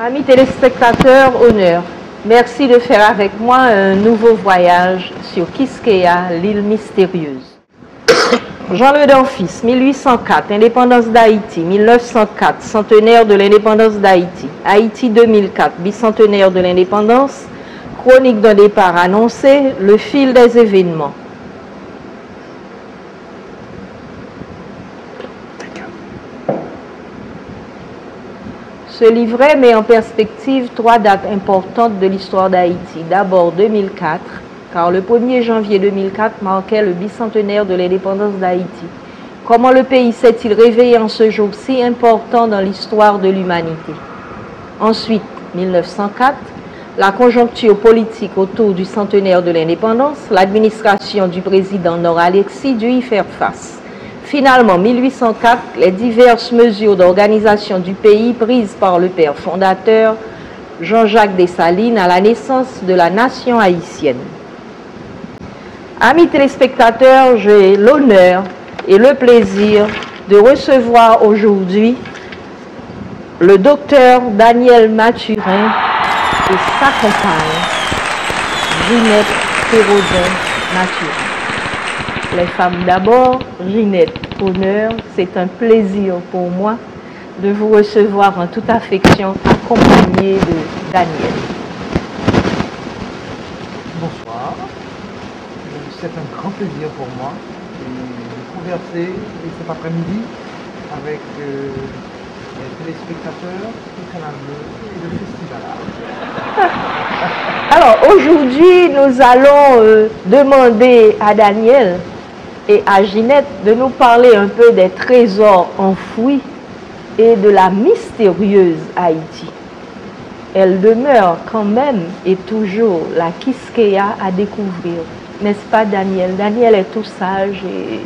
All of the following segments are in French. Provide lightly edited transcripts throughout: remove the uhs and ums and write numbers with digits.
Amis téléspectateurs, honneur. Merci de faire avec moi un nouveau voyage sur Quisqueya, l'île mystérieuse. Jean Le Danfils, 1804, indépendance d'Haïti, 1904, centenaire de l'indépendance d'Haïti, Haïti 2004, bicentenaire de l'indépendance, chronique d'un départ annoncé, le fil des événements. Ce livret met en perspective 3 dates importantes de l'histoire d'Haïti. D'abord 2004, car le 1er janvier 2004 marquait le bicentenaire de l'indépendance d'Haïti. Comment le pays s'est-il réveillé en ce jour si important dans l'histoire de l'humanité? Ensuite, 1904, la conjoncture politique autour du centenaire de l'indépendance, l'administration du président Nord-Alexis dut y faire face. Finalement, 1804, les diverses mesures d'organisation du pays prises par le père fondateur Jean-Jacques Dessalines à la naissance de la nation haïtienne. Amis téléspectateurs, j'ai l'honneur et le plaisir de recevoir aujourd'hui le docteur Daniel Mathurin et sa compagne, Ginette Perrodin-Mathurin. Les femmes d'abord, Ginette, honneur, c'est un plaisir pour moi de vous recevoir en toute affection, accompagnée de Daniel. Bonsoir, c'est un grand plaisir pour moi de converser cet après-midi avec les téléspectateurs du Canal Bleu et le Festival Art. Alors aujourd'hui, nous allons demander à Daniel et à Ginette de nous parler un peu des trésors enfouis et de la mystérieuse Haïti. Elle demeure quand même et toujours la Quisqueya à découvrir. N'est-ce pas Daniel? Daniel est tout sage et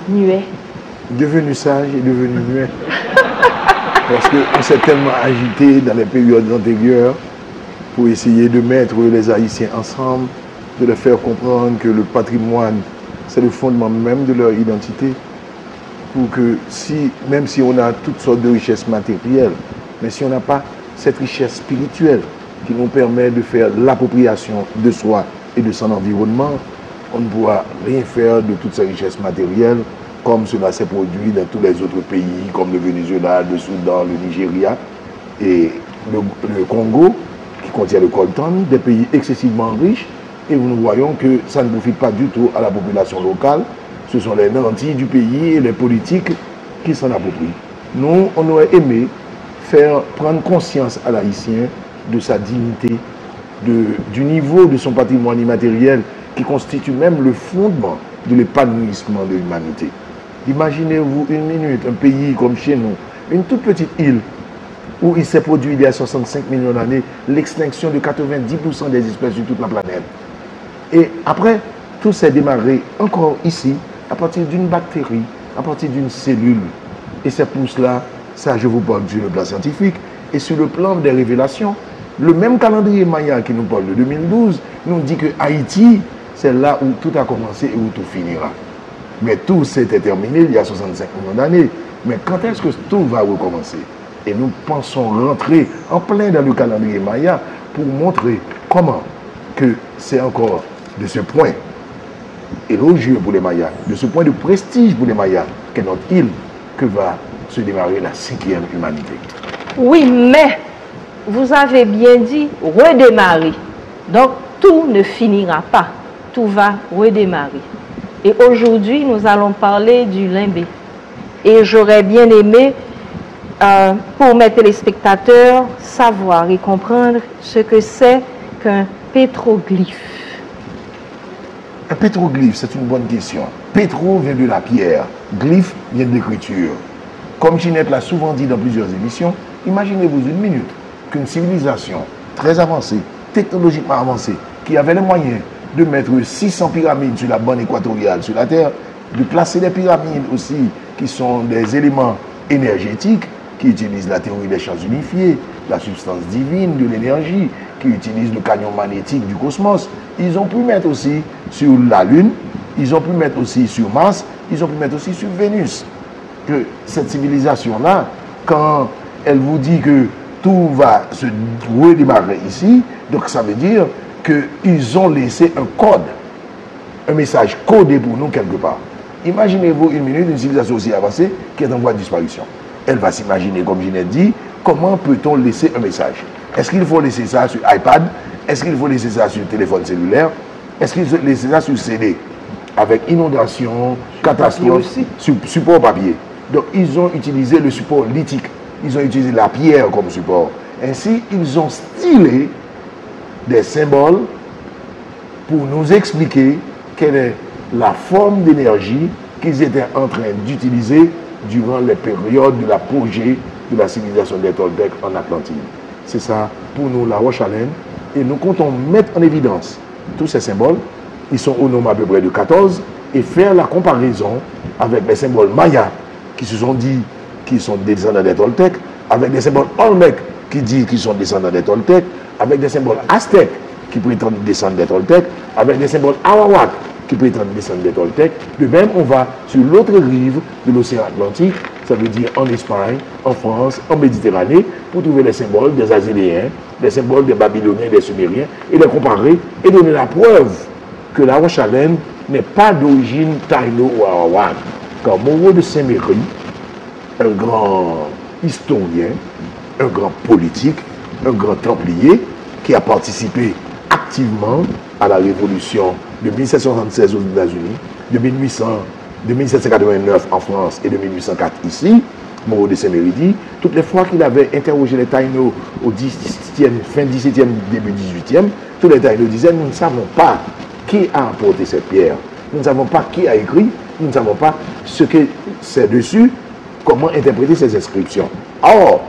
muet. Devenu sage et devenu muet. Parce qu'on s'est tellement agité dans les périodes antérieures pour essayer de mettre les Haïtiens ensemble, de leur faire comprendre que le patrimoine, c'est le fondement même de leur identité, pour que même si on a toutes sortes de richesses matérielles, mais si on n'a pas cette richesse spirituelle qui nous permet de faire l'appropriation de soi et de son environnement, on ne pourra rien faire de toutes ces richesses matérielles comme cela s'est produit dans tous les autres pays, comme le Venezuela, le Soudan, le Nigeria et le Congo, qui contient le coltan, des pays excessivement riches, et nous voyons que ça ne profite pas du tout à la population locale. Ce sont les nantis du pays et les politiques qui s'en approprient. Nous, on aurait aimé faire prendre conscience à l'Haïtien de sa dignité, du niveau de son patrimoine immatériel, qui constitue même le fondement de l'épanouissement de l'humanité. Imaginez-vous une minute, un pays comme chez nous, une toute petite île, où il s'est produit il y a 65 millions d'années l'extinction de 90% des espèces sur toute la planète. Et après, tout s'est démarré encore ici, à partir d'une bactérie, à partir d'une cellule. Et c'est pour cela, ça je vous parle sur le plan scientifique, et sur le plan des révélations, le même calendrier Maya qui nous parle de 2012, nous dit que Haïti, c'est là où tout a commencé et où tout finira. Mais tout s'est terminé il y a 65 millions d'années. Mais quand est-ce que tout va recommencer? Et nous pensons rentrer en plein dans le calendrier Maya pour montrer comment que c'est encore de ce point élogieux pour les Mayas, de ce point de prestige pour les Mayas, qu'est notre île, que va se démarrer la 5e humanité. Oui, mais vous avez bien dit redémarrer. Donc tout ne finira pas, tout va redémarrer. Et aujourd'hui, nous allons parler du limbé. Et j'aurais bien aimé, pour mes téléspectateurs, savoir et comprendre ce que c'est qu'un pétroglyphe. Un pétroglyphe, c'est une bonne question. Pétro vient de la pierre, glyphe vient de l'écriture. Comme Ginette l'a souvent dit dans plusieurs émissions, imaginez-vous une minute qu'une civilisation très avancée, technologiquement avancée, qui avait les moyens de mettre 600 pyramides sur la bande équatoriale, sur la Terre, de placer des pyramides aussi, qui sont des éléments énergétiques, qui utilisent la théorie des champs unifiés, la substance divine de l'énergie, qui utilisent le canyon magnétique du cosmos. Ils ont pu mettre aussi sur la Lune, ils ont pu mettre aussi sur Mars, ils ont pu mettre aussi sur Vénus. Que cette civilisation-là, quand elle vous dit que tout va se redémarrer ici, donc ça veut dire qu'ils ont laissé un code, un message codé pour nous quelque part. Imaginez-vous une minute, une civilisation aussi avancée qui est en voie de disparition. Elle va s'imaginer, comme Ginette dit, comment peut-on laisser un message? Est-ce qu'il faut laisser ça sur iPad? Est-ce qu'il faut laisser ça sur téléphone cellulaire? Est-ce qu'il faut laisser ça sur CD? Avec inondation, catastrophe, sur support papier. Donc ils ont utilisé le support lithique. Ils ont utilisé la pierre comme support. Ainsi, ils ont stylé des symboles pour nous expliquer quelle est la forme d'énergie qu'ils étaient en train d'utiliser durant les périodes de l'apogée de la civilisation des Toltecs en Atlantide. C'est ça pour nous la Roche-Alene. Et nous comptons mettre en évidence tous ces symboles. Ils sont au nombre à peu près de 14 et faire la comparaison avec les symboles mayas qui se sont dit qu'ils sont des descendants des Toltecs, avec des symboles olmèques qui disent qu'ils sont descendants des Toltecs, avec des symboles aztèques qui prétendent descendre des Toltecs, avec des symboles arawak qui prétendent descendre des Toltecs. De même, on va sur l'autre rive de l'océan Atlantique, ça veut dire en Espagne, en France, en Méditerranée, pour trouver les symboles des Azéléens, les symboles des Babyloniens, des Sumériens, et les comparer et donner la preuve que la Roche-Alene n'est pas d'origine taïno ou arawak. Car Moreau de Saint-Méry, un grand historien, un grand politique, un grand templier, qui a participé activement à la révolution de 1776 aux États-Unis, de 1789 en France et de 1804 ici, Moreau de Saint-Méry dit, toutes les fois qu'il avait interrogé les taïnos au 17e, fin 17e, début 18e, tous les taïnos disaient, nous ne savons pas qui a apporté cette pierre, nous ne savons pas qui a écrit, nous ne savons pas ce que c'est dessus, comment interpréter ces inscriptions. Or,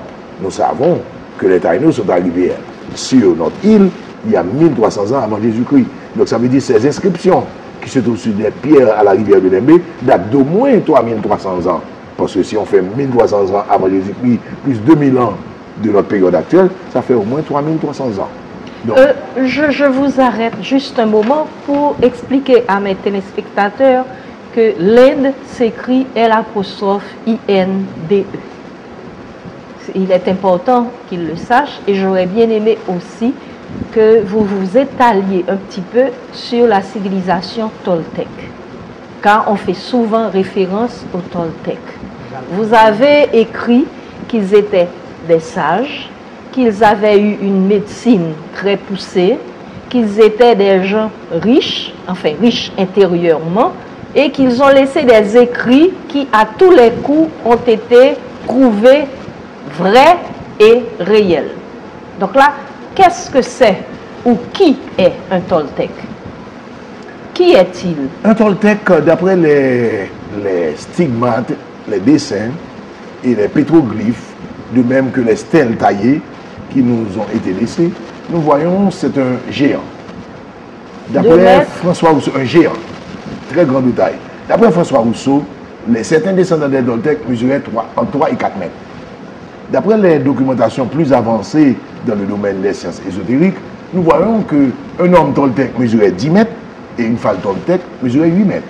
nous savons que les taïnos sont arrivés sur notre île il y a 1300 ans avant Jésus-Christ. Donc ça veut dire que ces inscriptions qui se trouvent sur des pierres à la rivière de Lembe datent d'au moins 3300 ans. Parce que si on fait 1300 ans avant Jésus-Christ, plus 2000 ans de notre période actuelle, ça fait au moins 3300 ans. Donc, je vous arrête juste un moment pour expliquer à mes téléspectateurs que l'Inde s'écrit L'-I-N-D-E. Il est important qu'ils le sachent et j'aurais bien aimé aussi que vous vous étaliez un petit peu sur la civilisation toltèque, car on fait souvent référence aux Toltecs. Vous avez écrit qu'ils étaient des sages, qu'ils avaient eu une médecine très poussée, qu'ils étaient des gens riches, enfin riches intérieurement, et qu'ils ont laissé des écrits qui, à tous les coups, ont été prouvés vrais et réels. Donc là, qu'est-ce que c'est ou qui est un Toltec? Qui est-il? Un Toltec, d'après les stigmates, les dessins et les pétroglyphes, de même que les stèles taillées qui nous ont été laissées, nous voyons c'est un géant. D'après François Rousseau, un géant, très grande taille. D'après François Rousseau, certains descendants des Toltecs mesuraient entre 3 et 4 mètres. D'après les documentations plus avancées dans le domaine des sciences ésotériques, nous voyons qu'un homme Toltec mesurait 10 mètres et une femme Toltec mesurait 8 mètres.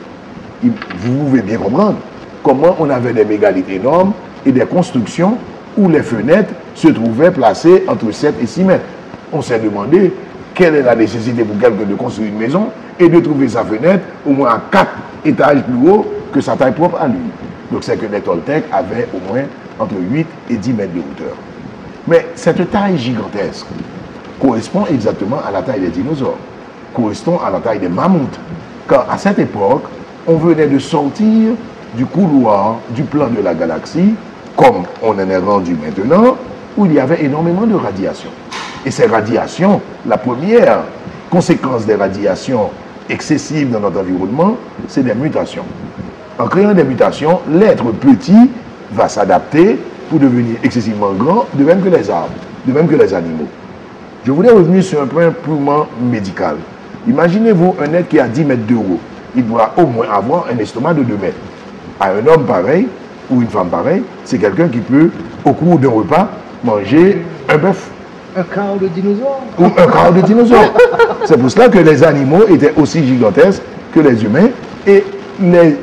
Vous pouvez bien comprendre comment on avait des mégalithes énormes et des constructions où les fenêtres se trouvaient placées entre 7 et 6 mètres. On s'est demandé quelle est la nécessité pour quelqu'un de construire une maison et de trouver sa fenêtre au moins à 4 étages plus haut que sa taille propre à lui. Donc c'est que les Toltecs avaient au moins entre 8 et 10 mètres de hauteur. Mais cette taille gigantesque correspond exactement à la taille des dinosaures, correspond à la taille des mammouths. Car à cette époque, on venait de sortir du couloir du plan de la galaxie, comme on en est rendu maintenant, où il y avait énormément de radiations. Et ces radiations, la première conséquence des radiations excessives dans notre environnement, c'est des mutations. En créant des mutations, l'être petit va s'adapter pour devenir excessivement grand, de même que les arbres, de même que les animaux. Je voulais revenir sur un point purement médical. Imaginez-vous un être qui a 10 mètres de haut, il doit au moins avoir un estomac de 2 mètres. À un homme pareil, ou une femme pareille, c'est quelqu'un qui peut, au cours d'un repas, manger un bœuf. Un quart de dinosaure. Ou un quart de dinosaure. C'est pour cela que les animaux étaient aussi gigantesques que les humains. Et les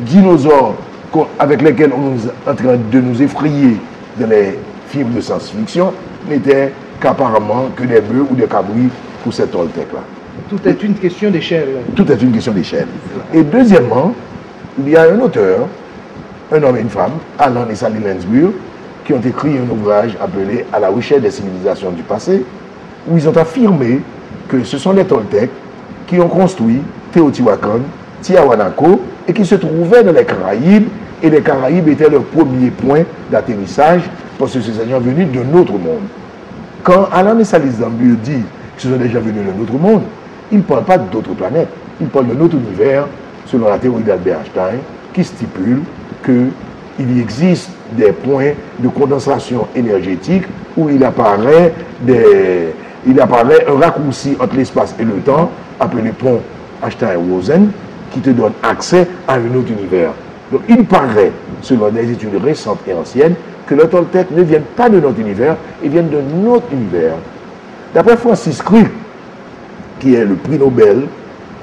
dinosaures avec lesquels on est en train de nous effrayer dans les films de science-fiction n'étaient qu'apparemment que des bœufs ou des cabris pour cette Toltec-là. Tout est une question d'échelle. Tout est une question d'échelle. Et deuxièmement, il y a un auteur, un homme et une femme, Alan et Sally Lansbury, qui ont écrit un ouvrage appelé À la recherche des civilisations du passé, où ils ont affirmé que ce sont les Toltecs qui ont construit Teotihuacan, Tiahuanaco, et qui se trouvaient dans les Caraïbes, et les Caraïbes étaient leur premier point d'atterrissage, parce que ces gens venus de notre monde. Quand Alan et Sally Lansbury disent que ce sont des gens venus de notre monde, ils ne parlent pas d'autres planètes, ils parlent de notre univers, selon la théorie d'Albert Einstein, qui stipule qu'il existe des points de condensation énergétique où il apparaît un raccourci entre l'espace et le temps, appelé pont Einstein-Rosen, qui te donne accès à un autre univers. Donc il paraît, selon des études récentes et anciennes, que les Toltecs ne viennent pas de notre univers, ils viennent de notre univers. D'après Francis Crick, qui est le prix Nobel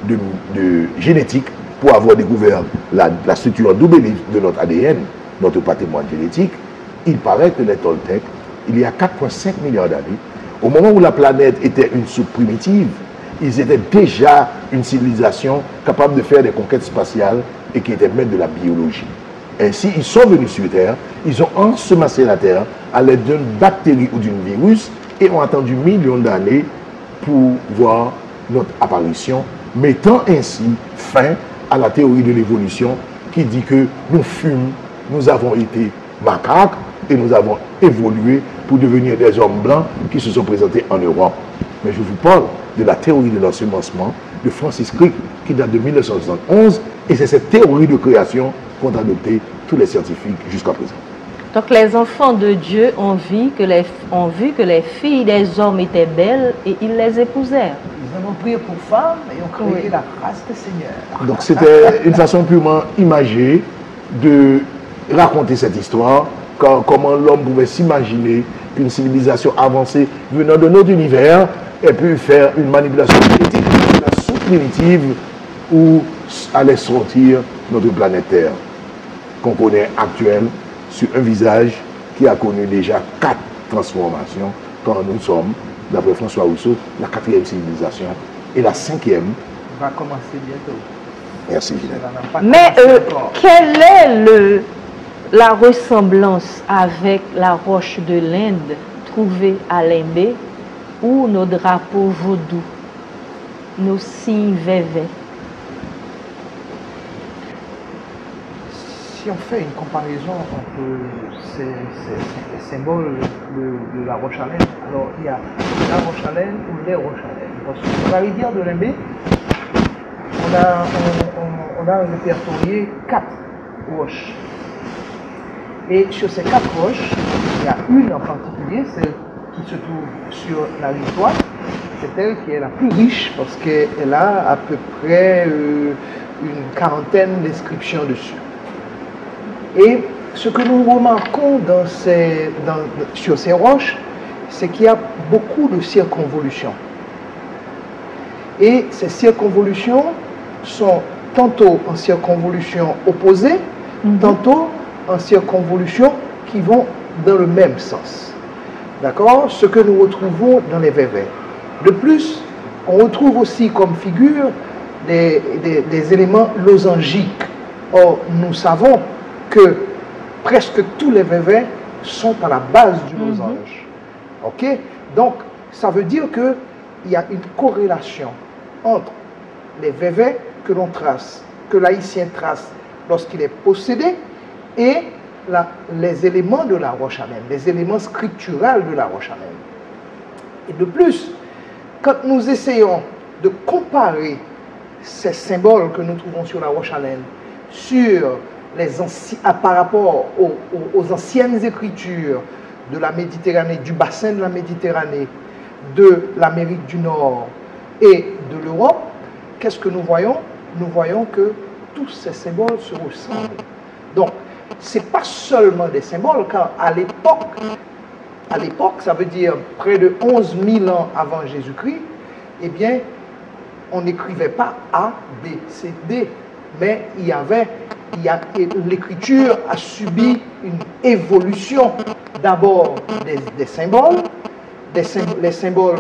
de génétique pour avoir découvert la structure double de notre ADN, notre patrimoine génétique, il paraît que les Toltecs, il y a 4,5 milliards d'années, au moment où la planète était une soupe primitive, ils étaient déjà une civilisation capable de faire des conquêtes spatiales et qui étaient maîtres de la biologie. Ainsi, ils sont venus sur Terre, ils ont ensemencé la Terre à l'aide d'une bactérie ou d'un virus et ont attendu millions d'années pour voir notre apparition, mettant ainsi fin à la théorie de l'évolution qui dit que nous avons été macaques et nous avons évolué pour devenir des hommes blancs qui se sont présentés en Europe. Mais je vous parle de la théorie de l'ensemencement de Francis Crick qui date de 1971 et c'est cette théorie de création qu'ont adopté tous les scientifiques jusqu'à présent. Donc les enfants de Dieu ont vu que les filles des hommes étaient belles et ils les épousèrent. Ils en ont prié pour femmes et ont créé la race des seigneurs. Donc c'était une façon purement imagée de raconter cette histoire, comment l'homme pouvait s'imaginer qu'une civilisation avancée venant de notre univers ait pu faire une manipulation génétique de la soupe primitive où allait sortir notre planète Terre, qu'on connaît actuelle, sur un visage qui a connu déjà 4 transformations quand nous sommes, d'après François Rousseau, la 4e civilisation et la 5e va commencer bientôt. Merci. Mais quelle est la ressemblance avec la roche de l'Inde trouvée à Limbé ou nos drapeaux vaudous, nos signes vévés? Si on fait une comparaison entre ces symboles de la roche à laine, alors il y a la roche à laine ou les roches à laine. Parce que sur la rivière de Limbé, on a répertorié 4 roches. Et sur ces 4 roches, il y a une en particulier, celle qui se trouve sur la rive droite. C'est elle qui est la plus riche parce qu'elle a à peu près une quarantaine d'inscriptions dessus. Et ce que nous remarquons sur ces roches, c'est qu'il y a beaucoup de circonvolutions. Et ces circonvolutions sont tantôt en circonvolution opposée, tantôt en circonvolution qui vont dans le même sens. D'accord? Ce que nous retrouvons dans les vévés. De plus, on retrouve aussi comme figure des éléments losangiques. Or, nous savons que presque tous les vévés sont à la base du losange. Ok? Donc, ça veut dire qu'il y a une corrélation entre les vévés que l'on trace, que l'haïtien trace lorsqu'il est possédé, et les éléments de la roche à laine, les éléments scripturaux de la roche à laine. Et de plus, quand nous essayons de comparer ces symboles que nous trouvons sur la roche à laine par rapport aux anciennes écritures de la Méditerranée, du bassin de la Méditerranée, de l'Amérique du Nord et de l'Europe, qu'est-ce que nous voyons? nous voyons que tous ces symboles se ressemblent. Donc, ce n'est pas seulement des symboles, car à l'époque, ça veut dire près de 11 000 ans avant Jésus-Christ, eh bien, on n'écrivait pas A, B, C, D, mais l'écriture a subi une évolution d'abord des symboles, les symboles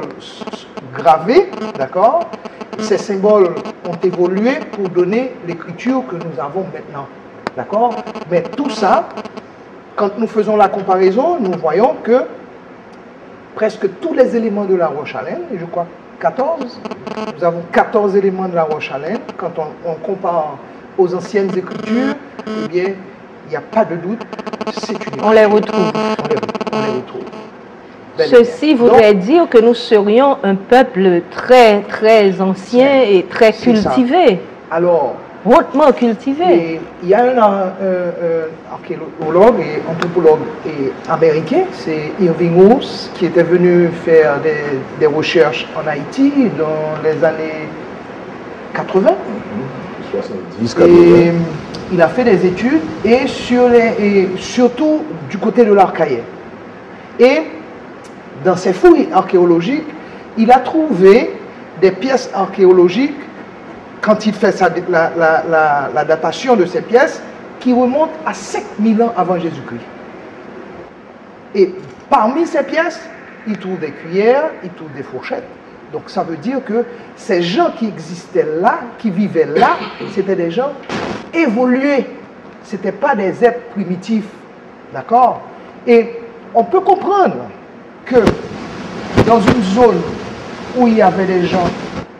gravés, d'accord? Ces symboles ont évolué pour donner l'écriture que nous avons maintenant, d'accord? Mais tout ça, quand nous faisons la comparaison, nous voyons que presque tous les éléments de la Roche-Allen, et je crois 14, nous avons 14 éléments de la Roche-Allen, quand on compare aux anciennes écritures, eh bien, il n'y a pas de doute, c'est une. On les retrouve. On les retrouve. Ceci voudrait dire que nous serions un peuple très, très ancien et très cultivé. Alors, hautement cultivé. Il y a un archéologue et anthropologue américain, c'est Irving House, qui était venu faire des recherches en Haïti dans les années 80. 70, 80. Et il a fait des études et surtout du côté de l'Archaïen. Et dans ses fouilles archéologiques, il a trouvé des pièces archéologiques, quand il fait la datation de ces pièces, qui remontent à 5000 ans avant Jésus-Christ. Et parmi ces pièces, il trouve des cuillères, il trouve des fourchettes. Donc ça veut dire que ces gens qui existaient là, qui vivaient là, c'était des gens évolués. Ce n'étaient pas des êtres primitifs. D'accord? Et on peut comprendre que dans une zone où il y avait des gens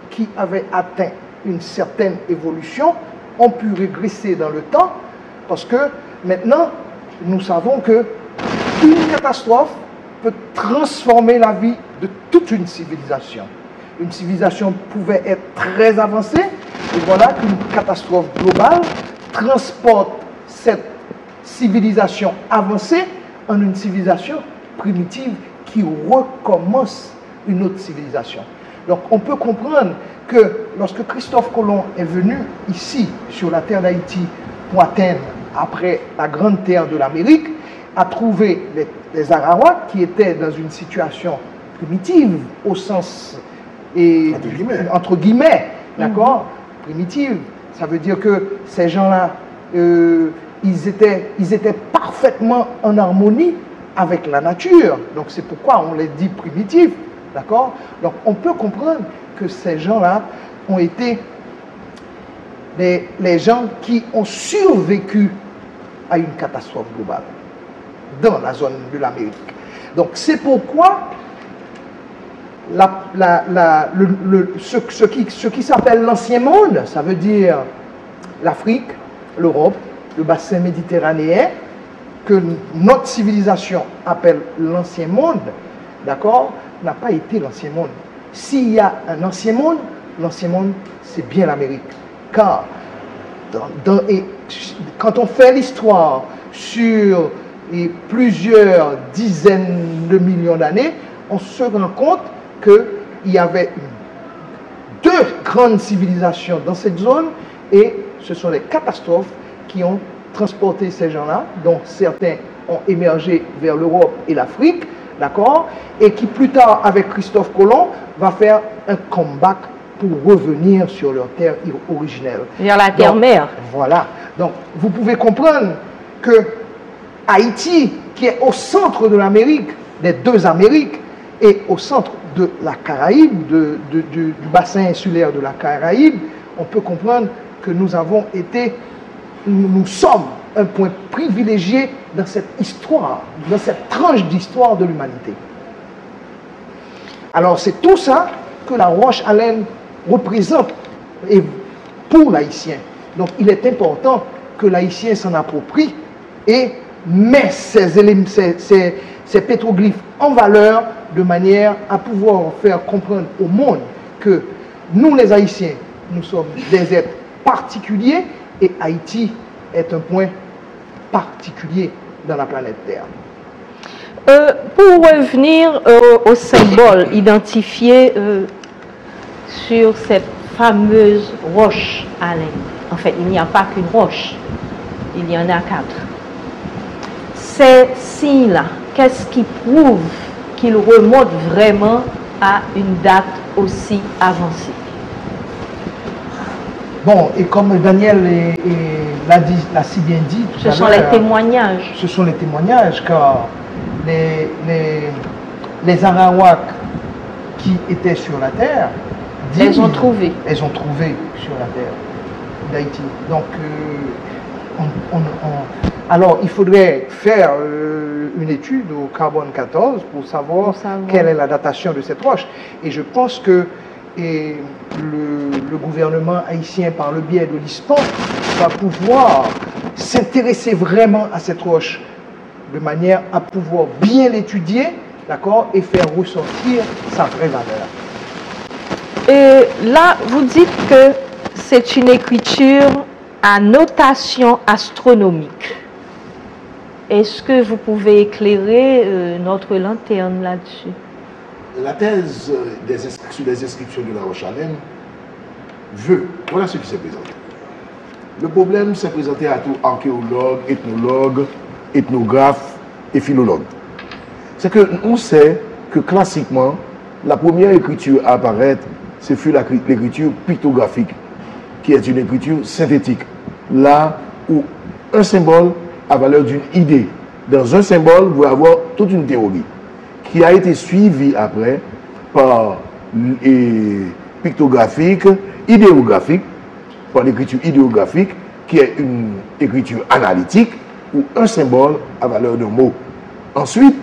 qui avaient atteint une certaine évolution, ont pu régresser dans le temps, parce que maintenant, nous savons que une catastrophe peut transformer la vie de toute une civilisation. Une civilisation pouvait être très avancée, et voilà qu'une catastrophe globale transporte cette civilisation avancée en une civilisation primitive qui recommence une autre civilisation. Donc on peut comprendre que lorsque Christophe Colomb est venu ici, sur la terre d'Haïti, pour atteindre, après la grande terre de l'Amérique, a trouvé les Arawaks qui étaient dans une situation primitive, au sens, entre guillemets, d'accord, primitive. Ça veut dire que ces gens-là, ils étaient parfaitement en harmonie avec la nature. Donc c'est pourquoi on les dit primitifs, d'accord? Donc on peut comprendre que ces gens-là ont été les gens qui ont survécu à une catastrophe globale dans la zone de l'Amérique. Donc c'est pourquoi ce qui s'appelle l'ancien monde, ça veut dire l'Afrique, l'Europe, le bassin méditerranéen, que notre civilisation appelle l'ancien monde, d'accord, n'a pas été l'ancien monde. S'il y a un ancien monde, l'ancien monde, c'est bien l'Amérique. Car quand on fait l'histoire sur plusieurs dizaines de millions d'années, on se rend compte qu'il y avait deux grandes civilisations dans cette zone, et ce sont les catastrophes qui ont transporté ces gens-là, dont certains ont émergé vers l'Europe et l'Afrique, d'accord, et qui plus tard, avec Christophe Colomb, va faire un comeback pour revenir sur leur terre originelle. Vers la terre-mère. Voilà. Donc, vous pouvez comprendre que Haïti, qui est au centre de l'Amérique, des deux Amériques, et au centre de la Caraïbe, du bassin insulaire de la Caraïbe, on peut comprendre que nous sommes un point privilégié dans cette histoire, dans cette tranche d'histoire de l'humanité. Alors c'est tout ça que la Roche-Allen représente et pour l'Haïtien. Donc il est important que l'Haïtien s'en approprie et met ces pétroglyphes en valeur de manière à pouvoir faire comprendre au monde que nous les Haïtiens, nous sommes des êtres particuliers et Haïti est un point particulier dans la planète Terre. Pour revenir aux symboles identifiés sur cette fameuse roche à l'Inde. En fait, il n'y a pas qu'une roche, il y en a 4. Ces signes-là, qu'est-ce qui prouve qu'ils remontent vraiment à une date aussi avancée? Bon, et comme Daniel l'a si bien dit tout à l'heure, ce sont les témoignages. Ce sont les témoignages, car les Arawaks qui étaient sur la terre, elles ont trouvé. Elles ont trouvé sur la terre d'Haïti. Donc, alors, il faudrait faire une étude au carbone 14 pour savoir quelle est la datation de cette roche. Et je pense que le gouvernement haïtien, par le biais de l'ISPAN, va pouvoir s'intéresser vraiment à cette roche de manière à pouvoir bien l'étudier, d'accord, et faire ressortir sa vraie valeur. Et là, vous dites que c'est une écriture à notation astronomique. Est-ce que vous pouvez éclairer notre lanterne là-dessus? La thèse sur les inscriptions de la Roche-Alem veut, voilà ce qui s'est présenté. Le problème s'est présenté à tout archéologue, ethnologue, ethnographe et philologue. C'est que on sait que classiquement, la première écriture à apparaître, ce fut l'écriture pictographique, qui est une écriture synthétique. Là où un symbole a valeur d'une idée. Dans un symbole, vous pouvez avoir toute une théorie qui a été suivie après par pictographique, idéographique, par l'écriture idéographique, qui est une écriture analytique, où un symbole a valeur d'un mot. Ensuite,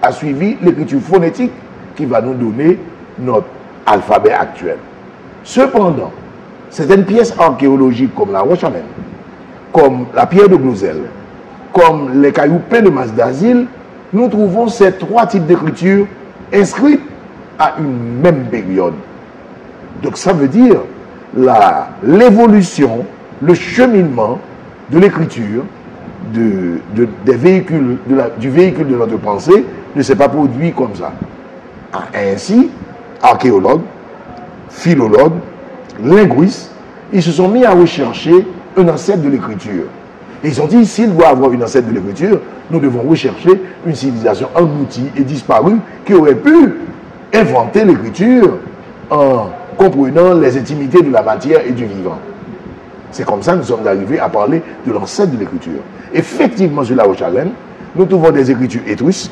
a suivi l'écriture phonétique, qui va nous donner notre alphabet actuel. Cependant, certaines pièces archéologiques comme la Roche-Alem, comme la pierre de Glosel, comme les cailloux pleins de masse d'asile, nous trouvons ces 3 types d'écriture inscrites à une même période. Donc ça veut dire l'évolution, le cheminement de l'écriture, du véhicule de notre pensée ne s'est pas produit comme ça. Ainsi, archéologues, philologues, linguistes, ils se sont mis à rechercher un ancêtre de l'écriture. Et ils ont dit, s'il doit avoir une ancêtre de l'écriture, nous devons rechercher une civilisation engloutie et disparue qui aurait pu inventer l'écriture en comprenant les intimités de la matière et du vivant. C'est comme ça que nous sommes arrivés à parler de l'ancêtre de l'écriture. Effectivement, sur la Roche-Alem, nous trouvons des écritures étrusques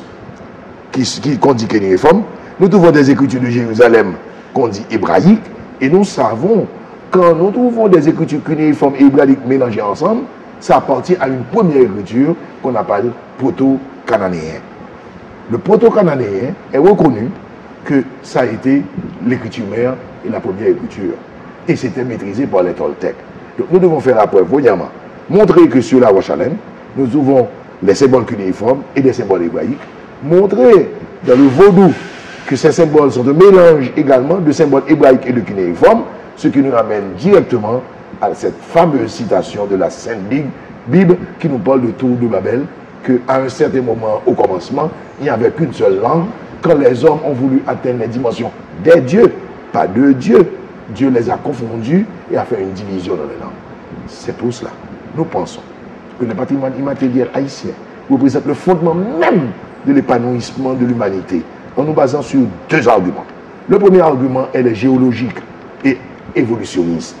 qu'on dit cunéiformes, nous trouvons des écritures de Jérusalem qu'on dit hébraïques, et nous savons, quand nous trouvons des écritures cunéiformes et hébraïques mélangées ensemble, ça appartient à une première écriture qu'on appelle proto-cananéen. Le proto-cananéen est reconnu que ça a été l'écriture mère et la première écriture. Et c'était maîtrisé par les Toltecs. Donc nous devons faire la preuve, premièrement, montrer que sur la Roche-Alem, nous trouvons les symboles cunéiformes et des symboles hébraïques. Montrer dans le vaudou que ces symboles sont un mélange également de symboles hébraïques et de cunéiformes, ce qui nous ramène directement à cette fameuse citation de la Sainte Bible qui nous parle de Tour de Babel, qu'à un certain moment, au commencement, il n'y avait qu'une seule langue. Quand les hommes ont voulu atteindre les dimensions des dieux, pas de Dieu, Dieu les a confondus et a fait une division dans les langues. C'est pour cela, nous pensons que le patrimoine immatériel haïtien représente le fondement même de l'épanouissement de l'humanité, en nous basant sur 2 arguments. Le premier argument, elle est géologique et évolutionniste.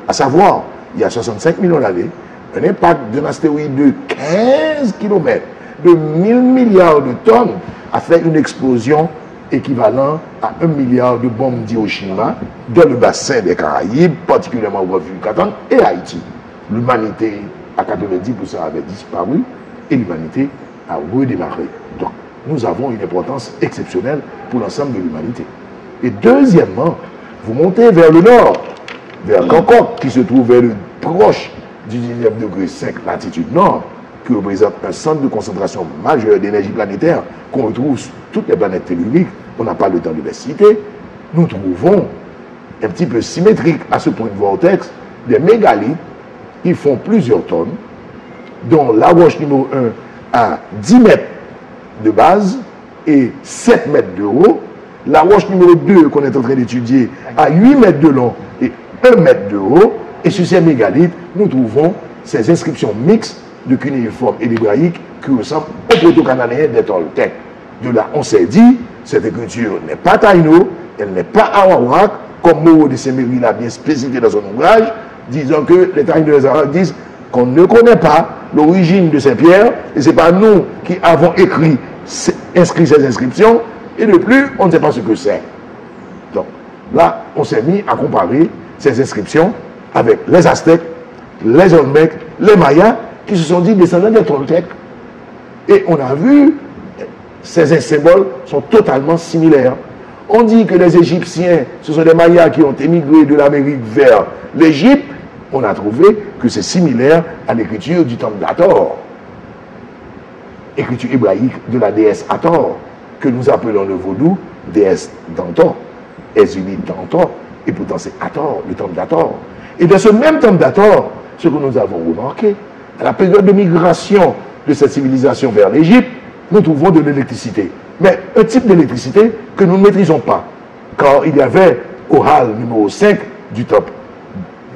À savoir, il y a 65 millions d'années, un impact d'un astéroïde de 15 km, de 1000 milliards de tonnes, a fait une explosion équivalente à 1 milliard de bombes d'Hiroshima dans le bassin des Caraïbes, particulièrement au golfe du Yucatan et Haïti. L'humanité, à 90%, avait disparu et l'humanité a redémarré. Donc, nous avons une importance exceptionnelle pour l'ensemble de l'humanité. Et deuxièmement, vous montez vers le nord, vers Bangkok, qui se trouve vers le proche du 19 degré 5 latitude nord, qui représente un centre de concentration majeur d'énergie planétaire qu'on retrouve sur toutes les planètes telluriques. On n'a pas le temps de les citer. Nous trouvons un petit peu symétrique à ce point de vortex des mégalithes qui font plusieurs tonnes, dont la roche numéro 1 a 10 mètres de base et 7 mètres de haut. La roche numéro 2 qu'on est en train d'étudier a 8 mètres de long et 1 mètre de haut, et sur ces mégalithes, nous trouvons ces inscriptions mixtes de cunéiforme et d'hébraïque qui ressemblent au proto-cananéen des Toltecs. De là, on s'est dit, cette écriture n'est pas taïno, elle n'est pas arawak, comme Moreau de Saint-Méry l'a bien spécifié dans son ouvrage, disant que les taïnos et les arawaks disent qu'on ne connaît pas l'origine de ces pierres, et ce n'est pas nous qui avons inscrit ces inscriptions, et de plus, on ne sait pas ce que c'est. Donc, là, on s'est mis à comparer ces inscriptions avec les Aztèques, les Olmèques, les Mayas, qui se sont dit descendants des Toltecs. Et on a vu, ces symboles sont totalement similaires. On dit que les Égyptiens, ce sont des Mayas qui ont émigré de l'Amérique vers l'Égypte. On a trouvé que c'est similaire à l'écriture du temple d'Hathor, écriture hébraïque de la déesse Hathor, que nous appelons le vaudou déesse d'Antor, Ezuli d'Antor, et pourtant c'est Hathor, le temple d'Hathor. Et dans ce même temple d'Hathor, ce que nous avons remarqué, à la période de migration de cette civilisation vers l'Égypte, nous trouvons de l'électricité. Mais un type d'électricité que nous ne maîtrisons pas. Car il y avait au hall numéro 5 du temple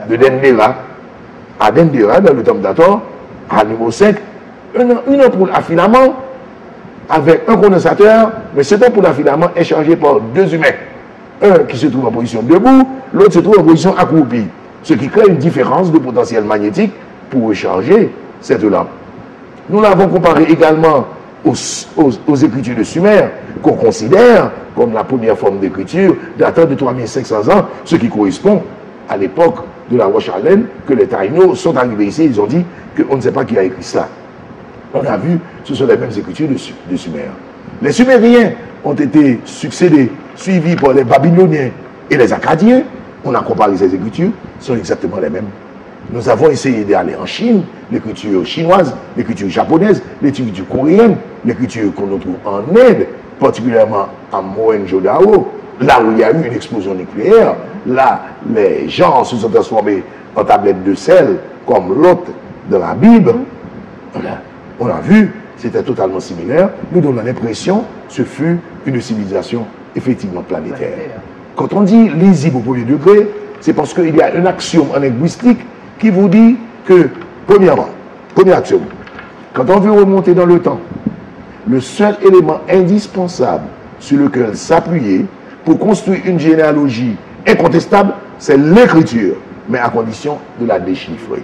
de Dendera, à Dendera, dans le temple d'Hathor, hall numéro 5, une ampoule à filament avec un condensateur, mais cette ampoule à filament est chargée par 2 humains. Un qui se trouve en position debout, l'autre se trouve en position accroupie. Ce qui crée une différence de potentiel magnétique pour recharger cette lampe. Nous l'avons comparé également aux écritures de Sumer, qu'on considère comme la première forme d'écriture datant de 3500 ans, ce qui correspond à l'époque de la Roche-Allen, que les Taïnos sont arrivés ici, ils ont dit qu'on ne sait pas qui a écrit ça. On a vu, ce sont les mêmes écritures de Sumer. Les Sumériens ont été succédés, suivis par les Babyloniens et les Akkadiens. On a comparé ces écritures, sont exactement les mêmes. Nous avons essayé d'aller en Chine, l'écriture chinoise, l'écriture japonaise, l'écriture coréenne, l'écriture qu'on trouve en Inde, particulièrement à Mohenjo-Daro, là où il y a eu une explosion nucléaire. Là, les gens se sont transformés en tablettes de sel, comme l'hôte de la Bible. Voilà. On a vu, c'était totalement similaire. Nous donnons l'impression que ce fut une civilisation effectivement planétaire. Quand on dit lisible au premier degré, c'est parce qu'il y a un axiome en linguistique qui vous dit que, premièrement, premier axiome, quand on veut remonter dans le temps, le seul élément indispensable sur lequel s'appuyer pour construire une généalogie incontestable, c'est l'écriture, mais à condition de la déchiffrer.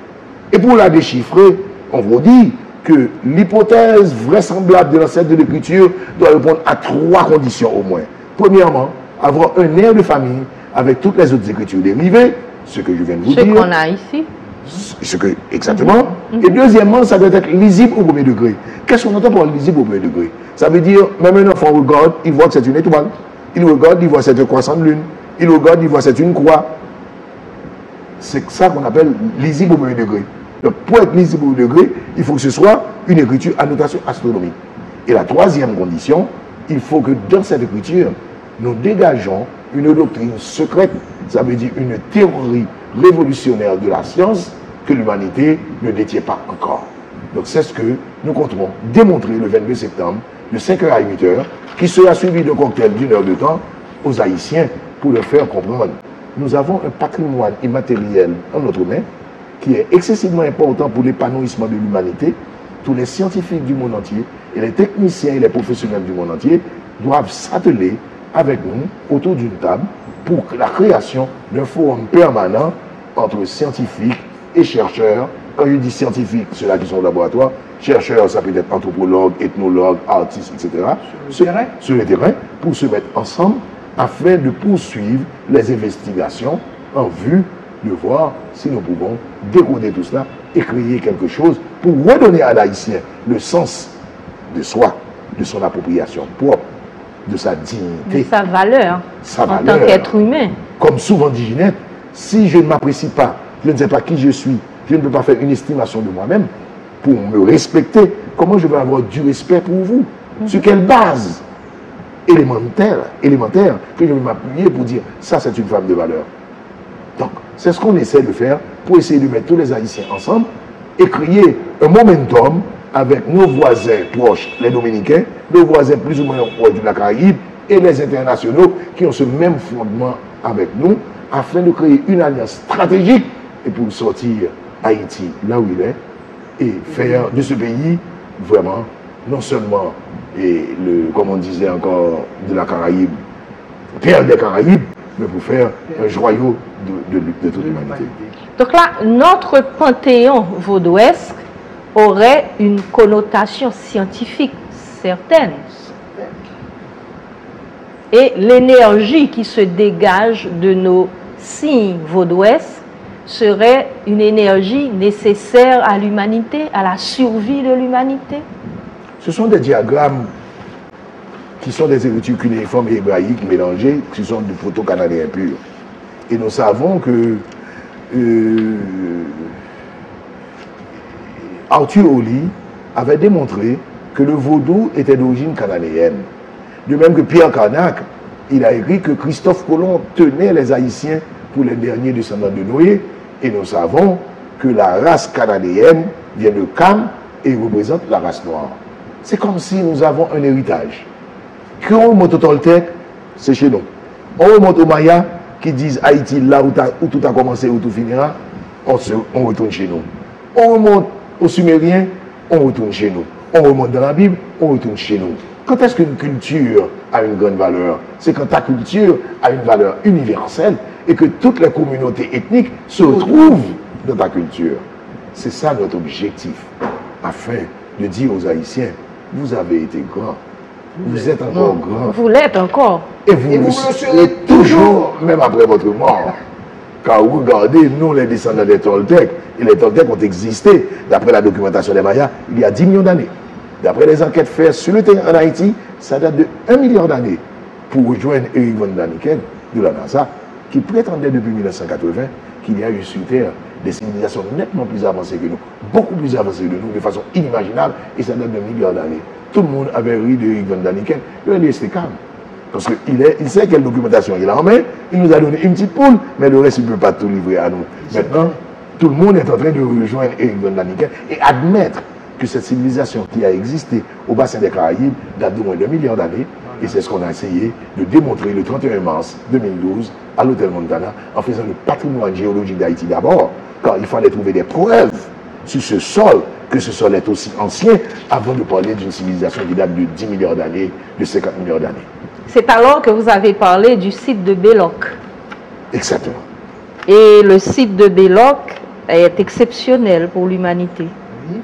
Et pour la déchiffrer, on vous dit que l'hypothèse vraisemblable de l'ancêtre de l'écriture doit répondre à 3 conditions au moins. Premièrement, avoir un air de famille avec toutes les autres écritures dérivées, ce que je viens de vous dire. Ce qu'on a ici. Exactement. Et deuxièmement, ça doit être lisible au premier degré. Qu'est-ce qu'on entend par lisible au premier degré? Ça veut dire, même un enfant regarde, il voit que c'est une étoile. Il regarde, il voit que c'est un croissant de lune. Il regarde, il voit que c'est une croix. C'est ça qu'on appelle lisible au premier degré. Donc, pour être lisible au premier degré, il faut que ce soit une écriture à notation astronomique. Et la troisième condition, il faut que dans cette écriture, nous dégageons une doctrine secrète, ça veut dire une théorie révolutionnaire de la science que l'humanité ne détient pas encore. Donc c'est ce que nous compterons démontrer le 22 septembre, de 5h à 8h, qui sera suivi d'un cocktail d'1 heure de temps aux Haïtiens pour leur faire comprendre. Nous avons un patrimoine immatériel en notre main qui est excessivement important pour l'épanouissement de l'humanité. Tous les scientifiques du monde entier et les techniciens et les professionnels du monde entier doivent s'atteler avec nous autour d'une table pour la création d'un forum permanent entre scientifiques et chercheurs. Quand je dis scientifiques, ceux-là qui sont au laboratoire, chercheurs, ça peut être anthropologues, ethnologues, artistes, etc. Sur le terrain, pour se mettre ensemble afin de poursuivre les investigations en vue de voir si nous pouvons décoder tout cela et créer quelque chose pour redonner à l'Haïtien le sens de soi, de son appropriation propre, de sa dignité. De sa valeur, en tant qu'être humain. Comme souvent dit Ginette, si je ne m'apprécie pas, je ne sais pas qui je suis, je ne peux pas faire une estimation de moi-même pour me respecter, comment je vais avoir du respect pour vous? Sur quelle base élémentaire que je vais m'appuyer pour dire ça c'est une femme de valeur? Donc, c'est ce qu'on essaie de faire pour essayer de mettre tous les Haïtiens ensemble et créer un momentum avec nos voisins proches, les Dominicains, nos voisins plus ou moins proches de la Caraïbe et les internationaux qui ont ce même fondement avec nous afin de créer une alliance stratégique et pour sortir Haïti là où il est et faire de ce pays vraiment non seulement, comme on disait encore, de la Caraïbe, terre des Caraïbes, mais pour faire un joyau de toute l'humanité. Donc là, notre panthéon vaudouesque aurait une connotation scientifique certaine. Et l'énergie qui se dégage de nos signes vaudouesques serait une énergie nécessaire à l'humanité, à la survie de l'humanité. Ce sont des diagrammes qui sont des écritures cunéiformes et hébraïques mélangées, qui sont du proto-canadien pur. Et nous savons que Arthur Holly avait démontré que le vaudou était d'origine cananéenne. De même que Pierre Carnac, il a écrit que Christophe Colomb tenait les Haïtiens pour les derniers descendants de Noé. Et nous savons que la race cananéenne vient de Cam et représente la race noire. C'est comme si nous avons un héritage. Quand on remonte au Toltec, c'est chez nous. On remonte aux Mayas qui disent Haïti, là où tout a commencé, où tout finira, on retourne chez nous. On remonte aux Sumériens, on retourne chez nous. On remonte dans la Bible, on retourne chez nous. Quand est-ce qu'une culture a une grande valeur? C'est quand ta culture a une valeur universelle et que toutes les communautés ethniques se retrouvent dans ta culture. C'est ça notre objectif, afin de dire aux Haïtiens, vous avez été grands, vous êtes encore grands. Vous l'êtes encore. Et vous le serez toujours, même après votre mort. Car regardez, nous les descendants des Toltecs, et les Toltecs ont existé, d'après la documentation des Mayas, il y a 10 millions d'années. D'après les enquêtes faites sur le terrain en Haïti, ça date de 1 milliard d'années pour rejoindre Eric von Daniken de la NASA, qui prétendait depuis 1980 qu'il y a eu sur Terre des civilisations nettement plus avancées que nous, beaucoup plus avancées que nous, de façon inimaginable, et ça date de milliards d'années. Tout le monde avait ri de Eric von Daniken, lui il est resté calme. Parce qu'il sait quelle documentation il a en main, il nous a donné une petite poule, mais le reste il ne peut pas tout livrer à nous. Maintenant, tout le monde est en train de rejoindre Eric von Daniken et admettre que cette civilisation qui a existé au bassin des Caraïbes date de moins de 1 milliard d'années. Et c'est ce qu'on a essayé de démontrer le 31 mars 2012 à l'hôtel Montana en faisant le patrimoine géologique d'Haïti d'abord, car il fallait trouver des preuves sur ce sol, que ce sol est aussi ancien, avant de parler d'une civilisation qui date de 10 milliards d'années, de 50 milliards d'années. C'est alors que vous avez parlé du site de Belloc. Exactement. Et le site de Belloc est exceptionnel pour l'humanité. Oui,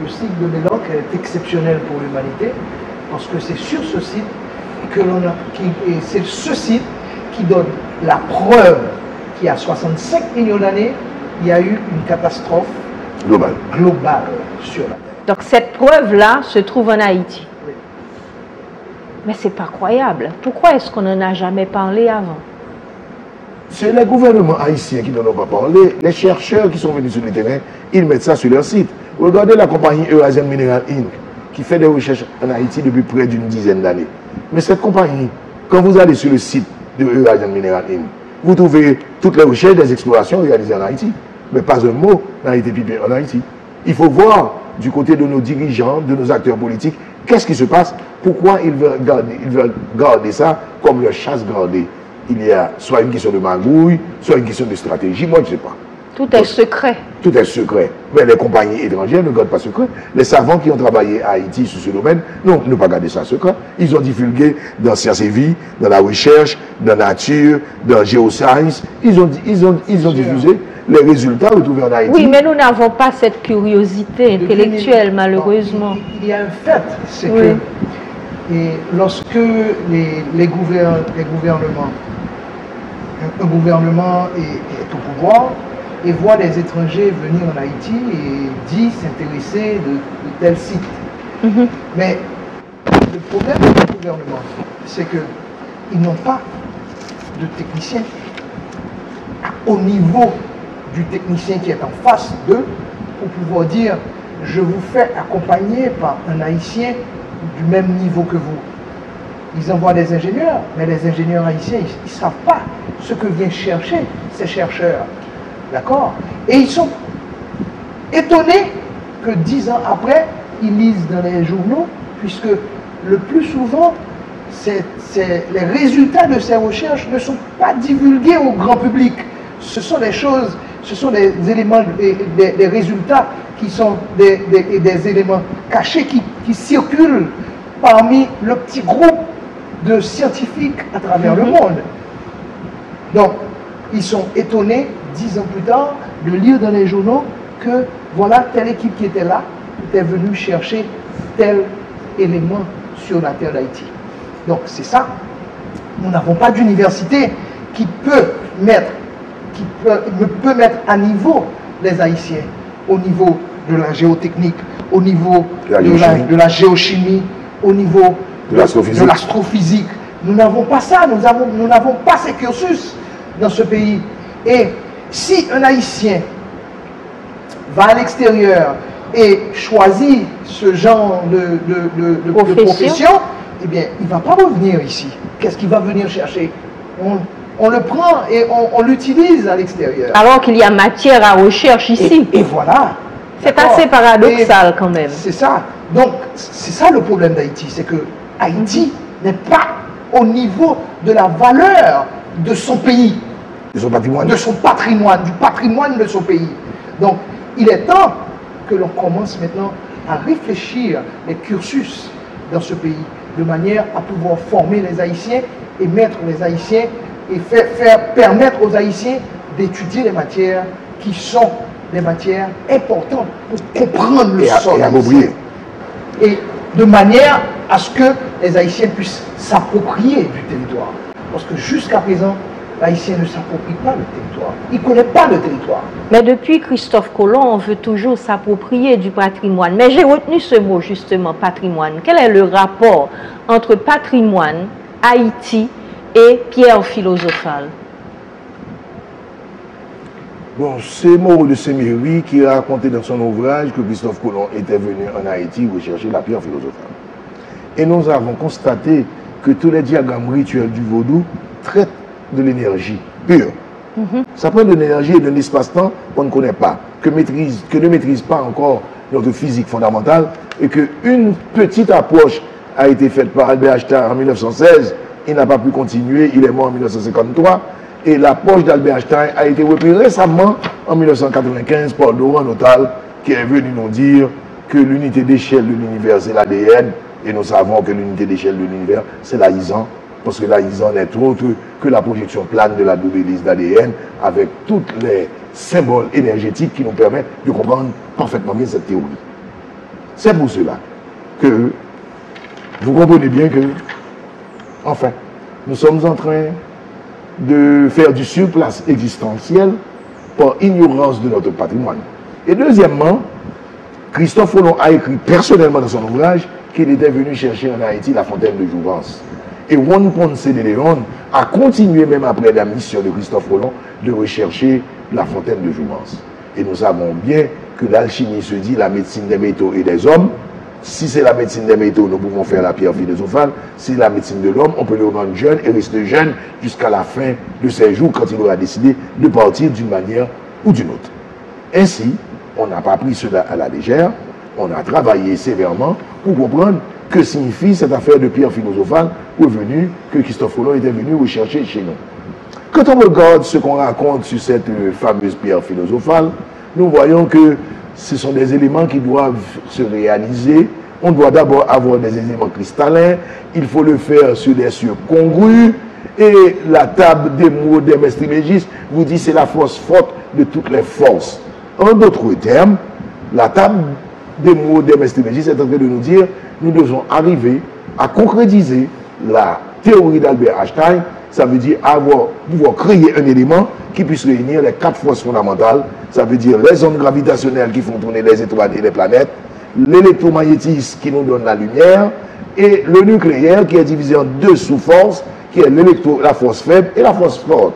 le site de Belloc est exceptionnel pour l'humanité parce que c'est sur ce site que c'est ce site qui donne la preuve qu'il y a 65 millions d'années, il y a eu une catastrophe globale sur la Terre. Donc cette preuve-là se trouve en Haïti. Oui. Mais c'est pas croyable. Pourquoi est-ce qu'on n'en a jamais parlé avant? C'est les gouvernements haïtiens qui n'en ont pas parlé. Les chercheurs qui sont venus sur le terrain, ils mettent ça sur leur site. Regardez la compagnie Eurasian Mineral Inc., qui fait des recherches en Haïti depuis près d'une dizaine d'années. Mais cette compagnie, quand vous allez sur le site de Eurasian Mineral Inc., vous trouvez toutes les recherches des explorations réalisées en Haïti. Mais pas un mot n'a été pipé en Haïti. Il faut voir du côté de nos dirigeants, de nos acteurs politiques, qu'est-ce qui se passe, pourquoi ils veulent garder ça comme leur chasse gardée. Il y a soit une question de magouille, soit une question de stratégie, moi je ne sais pas. Tout est secret. Tout est secret. Mais les compagnies étrangères ne gardent pas secret. Les savants qui ont travaillé à Haïti sur ce domaine n'ont pas gardé ça secret. Ils ont divulgué dans Sciences et Vie, dans la recherche, dans la nature, dans Géosciences. Ils ont diffusé les résultats retrouvés en Haïti. Oui, mais nous n'avons pas cette curiosité intellectuelle, malheureusement. Il y a un fait, c'est que lorsque les gouvernements, un gouvernement est au pouvoir et voit des étrangers venir en Haïti et dit s'intéresser de tel site. Mm-hmm. Mais le problème du gouvernement, c'est qu'ils n'ont pas de techniciens au niveau du technicien qui est en face d'eux pour pouvoir dire je vous fais accompagner par un Haïtien du même niveau que vous. Ils envoient des ingénieurs, mais les ingénieurs haïtiens, ils ne savent pas ce que viennent chercher ces chercheurs. D'accord? Et ils sont étonnés que 10 ans après, ils lisent dans les journaux, puisque le plus souvent, les résultats de ces recherches ne sont pas divulgués au grand public. Ce sont des choses, ce sont des éléments, des résultats qui sont des éléments cachés qui circulent parmi le petit groupe de scientifiques à travers le monde. Donc, ils sont étonnés, 10 ans plus tard, de lire dans les journaux que voilà, telle équipe qui était là, était venue chercher tel élément sur la terre d'Haïti. Donc, c'est ça. Nous n'avons pas d'université qui peut mettre à niveau les Haïtiens, au niveau de la géotechnique, au niveau de la géochimie, au niveau de l'astrophysique. Nous n'avons pas ça, nous n'avons pas ces cursus dans ce pays. Et si un Haïtien va à l'extérieur et choisit ce genre de profession, eh bien, il ne va pas revenir ici. Qu'est-ce qu'il va venir chercher? On le prend et on l'utilise à l'extérieur. Alors qu'il y a matière à recherche ici. Et voilà. C'est assez paradoxal quand même. C'est ça. Donc, c'est ça le problème d'Haïti, c'est que Haïti n'est pas au niveau de la valeur de son pays. De son patrimoine. De son patrimoine, du patrimoine de son pays. Donc, il est temps que l'on commence maintenant à réfléchir les cursus dans ce pays, de manière à pouvoir former les Haïtiens et mettre les Haïtiens et permettre aux Haïtiens d'étudier les matières qui sont des matières importantes pour comprendre le sol haïtien. Et de manière à ce que les Haïtiens puissent s'approprier du territoire. Parce que jusqu'à présent, l'Haïtien ne s'approprie pas le territoire. Il ne connaît pas le territoire. Mais depuis Christophe Colomb, on veut toujours s'approprier du patrimoine. Mais j'ai retenu ce mot justement, patrimoine. Quel est le rapport entre patrimoine, Haïti et pierre philosophale? Bon, c'est Moreau de Séméry qui a raconté dans son ouvrage que Christophe Colomb était venu en Haïti rechercher la pierre philosophale. Et nous avons constaté que tous les diagrammes rituels du vaudou traitent de l'énergie pure. Ça prend de l'énergie et d'un espace-temps qu'on ne connaît pas, que ne maîtrise pas encore notre physique fondamentale, et qu'une petite approche a été faite par Albert Einstein en 1916, il n'a pas pu continuer, il est mort en 1953, et l'approche d'Albert Einstein a été reprise récemment en 1995 par Laurent Notal, qui est venu nous dire que l'unité d'échelle de l'univers c'est l'ADN, et nous savons que l'unité d'échelle de l'univers c'est l'AISAN, parce que l'AISAN n'est autre que la projection plane de la double hélice d'ADN avec tous les symboles énergétiques qui nous permettent de comprendre parfaitement bien cette théorie. C'est pour cela que vous comprenez bien que, enfin, nous sommes en train de faire du surplace existentiel par ignorance de notre patrimoine. Et deuxièmement, Christophe Colomb a écrit personnellement dans son ouvrage qu'il était venu chercher en Haïti la fontaine de Jouvence. Et Juan Ponce de León a continué même après la mission de Christophe Colomb de rechercher la fontaine de Jouvence. Et nous savons bien que l'alchimie se dit la médecine des métaux et des hommes. Si c'est la médecine des métaux, nous pouvons faire la pierre philosophale. Si c'est la médecine de l'homme, on peut le rendre jeune et rester jeune jusqu'à la fin de ses jours quand il aura décidé de partir d'une manière ou d'une autre. Ainsi, on n'a pas pris cela à la légère, on a travaillé sévèrement pour comprendre que signifie cette affaire de pierre philosophale revenue que Christophe Colomb était venu rechercher chez nous. Quand on regarde ce qu'on raconte sur cette fameuse pierre philosophale, nous voyons que ce sont des éléments qui doivent se réaliser. On doit d'abord avoir des éléments cristallins, il faut le faire sur des cieux congrus, et la table des mots d'Hermès Trismégistes vous dit c'est la force forte de toutes les forces. En d'autres termes, la table des mots d'Hermès Trismégistes est en train de nous dire nous devons arriver à concrétiser la théorie d'Albert Einstein, ça veut dire pouvoir créer un élément qui puisse réunir les 4 forces fondamentales, ça veut dire les ondes gravitationnelles qui font tourner les étoiles et les planètes, l'électromagnétisme qui nous donne la lumière, et le nucléaire qui est divisé en 2 sous-forces, qui est la force faible et la force forte.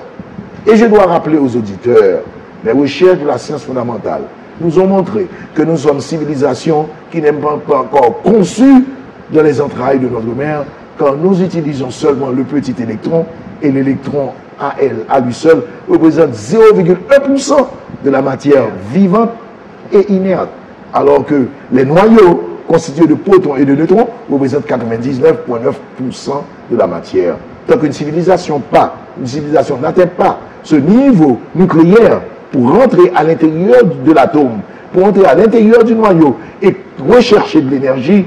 Et je dois rappeler aux auditeurs, les recherches de la science fondamentale nous ont montré que nous sommes civilisations qui n'aiment pas encore conçues dans les entrailles de notre mère, quand nous utilisons seulement le petit électron, et l'électron à lui seul représente 0,1% de la matière vivante et inerte, alors que les noyaux constitué de protons et de neutrons, représente 99,9% de la matière. Tant qu'une civilisation n'atteint pas ce niveau nucléaire pour rentrer à l'intérieur de l'atome, pour entrer à l'intérieur du noyau et rechercher de l'énergie,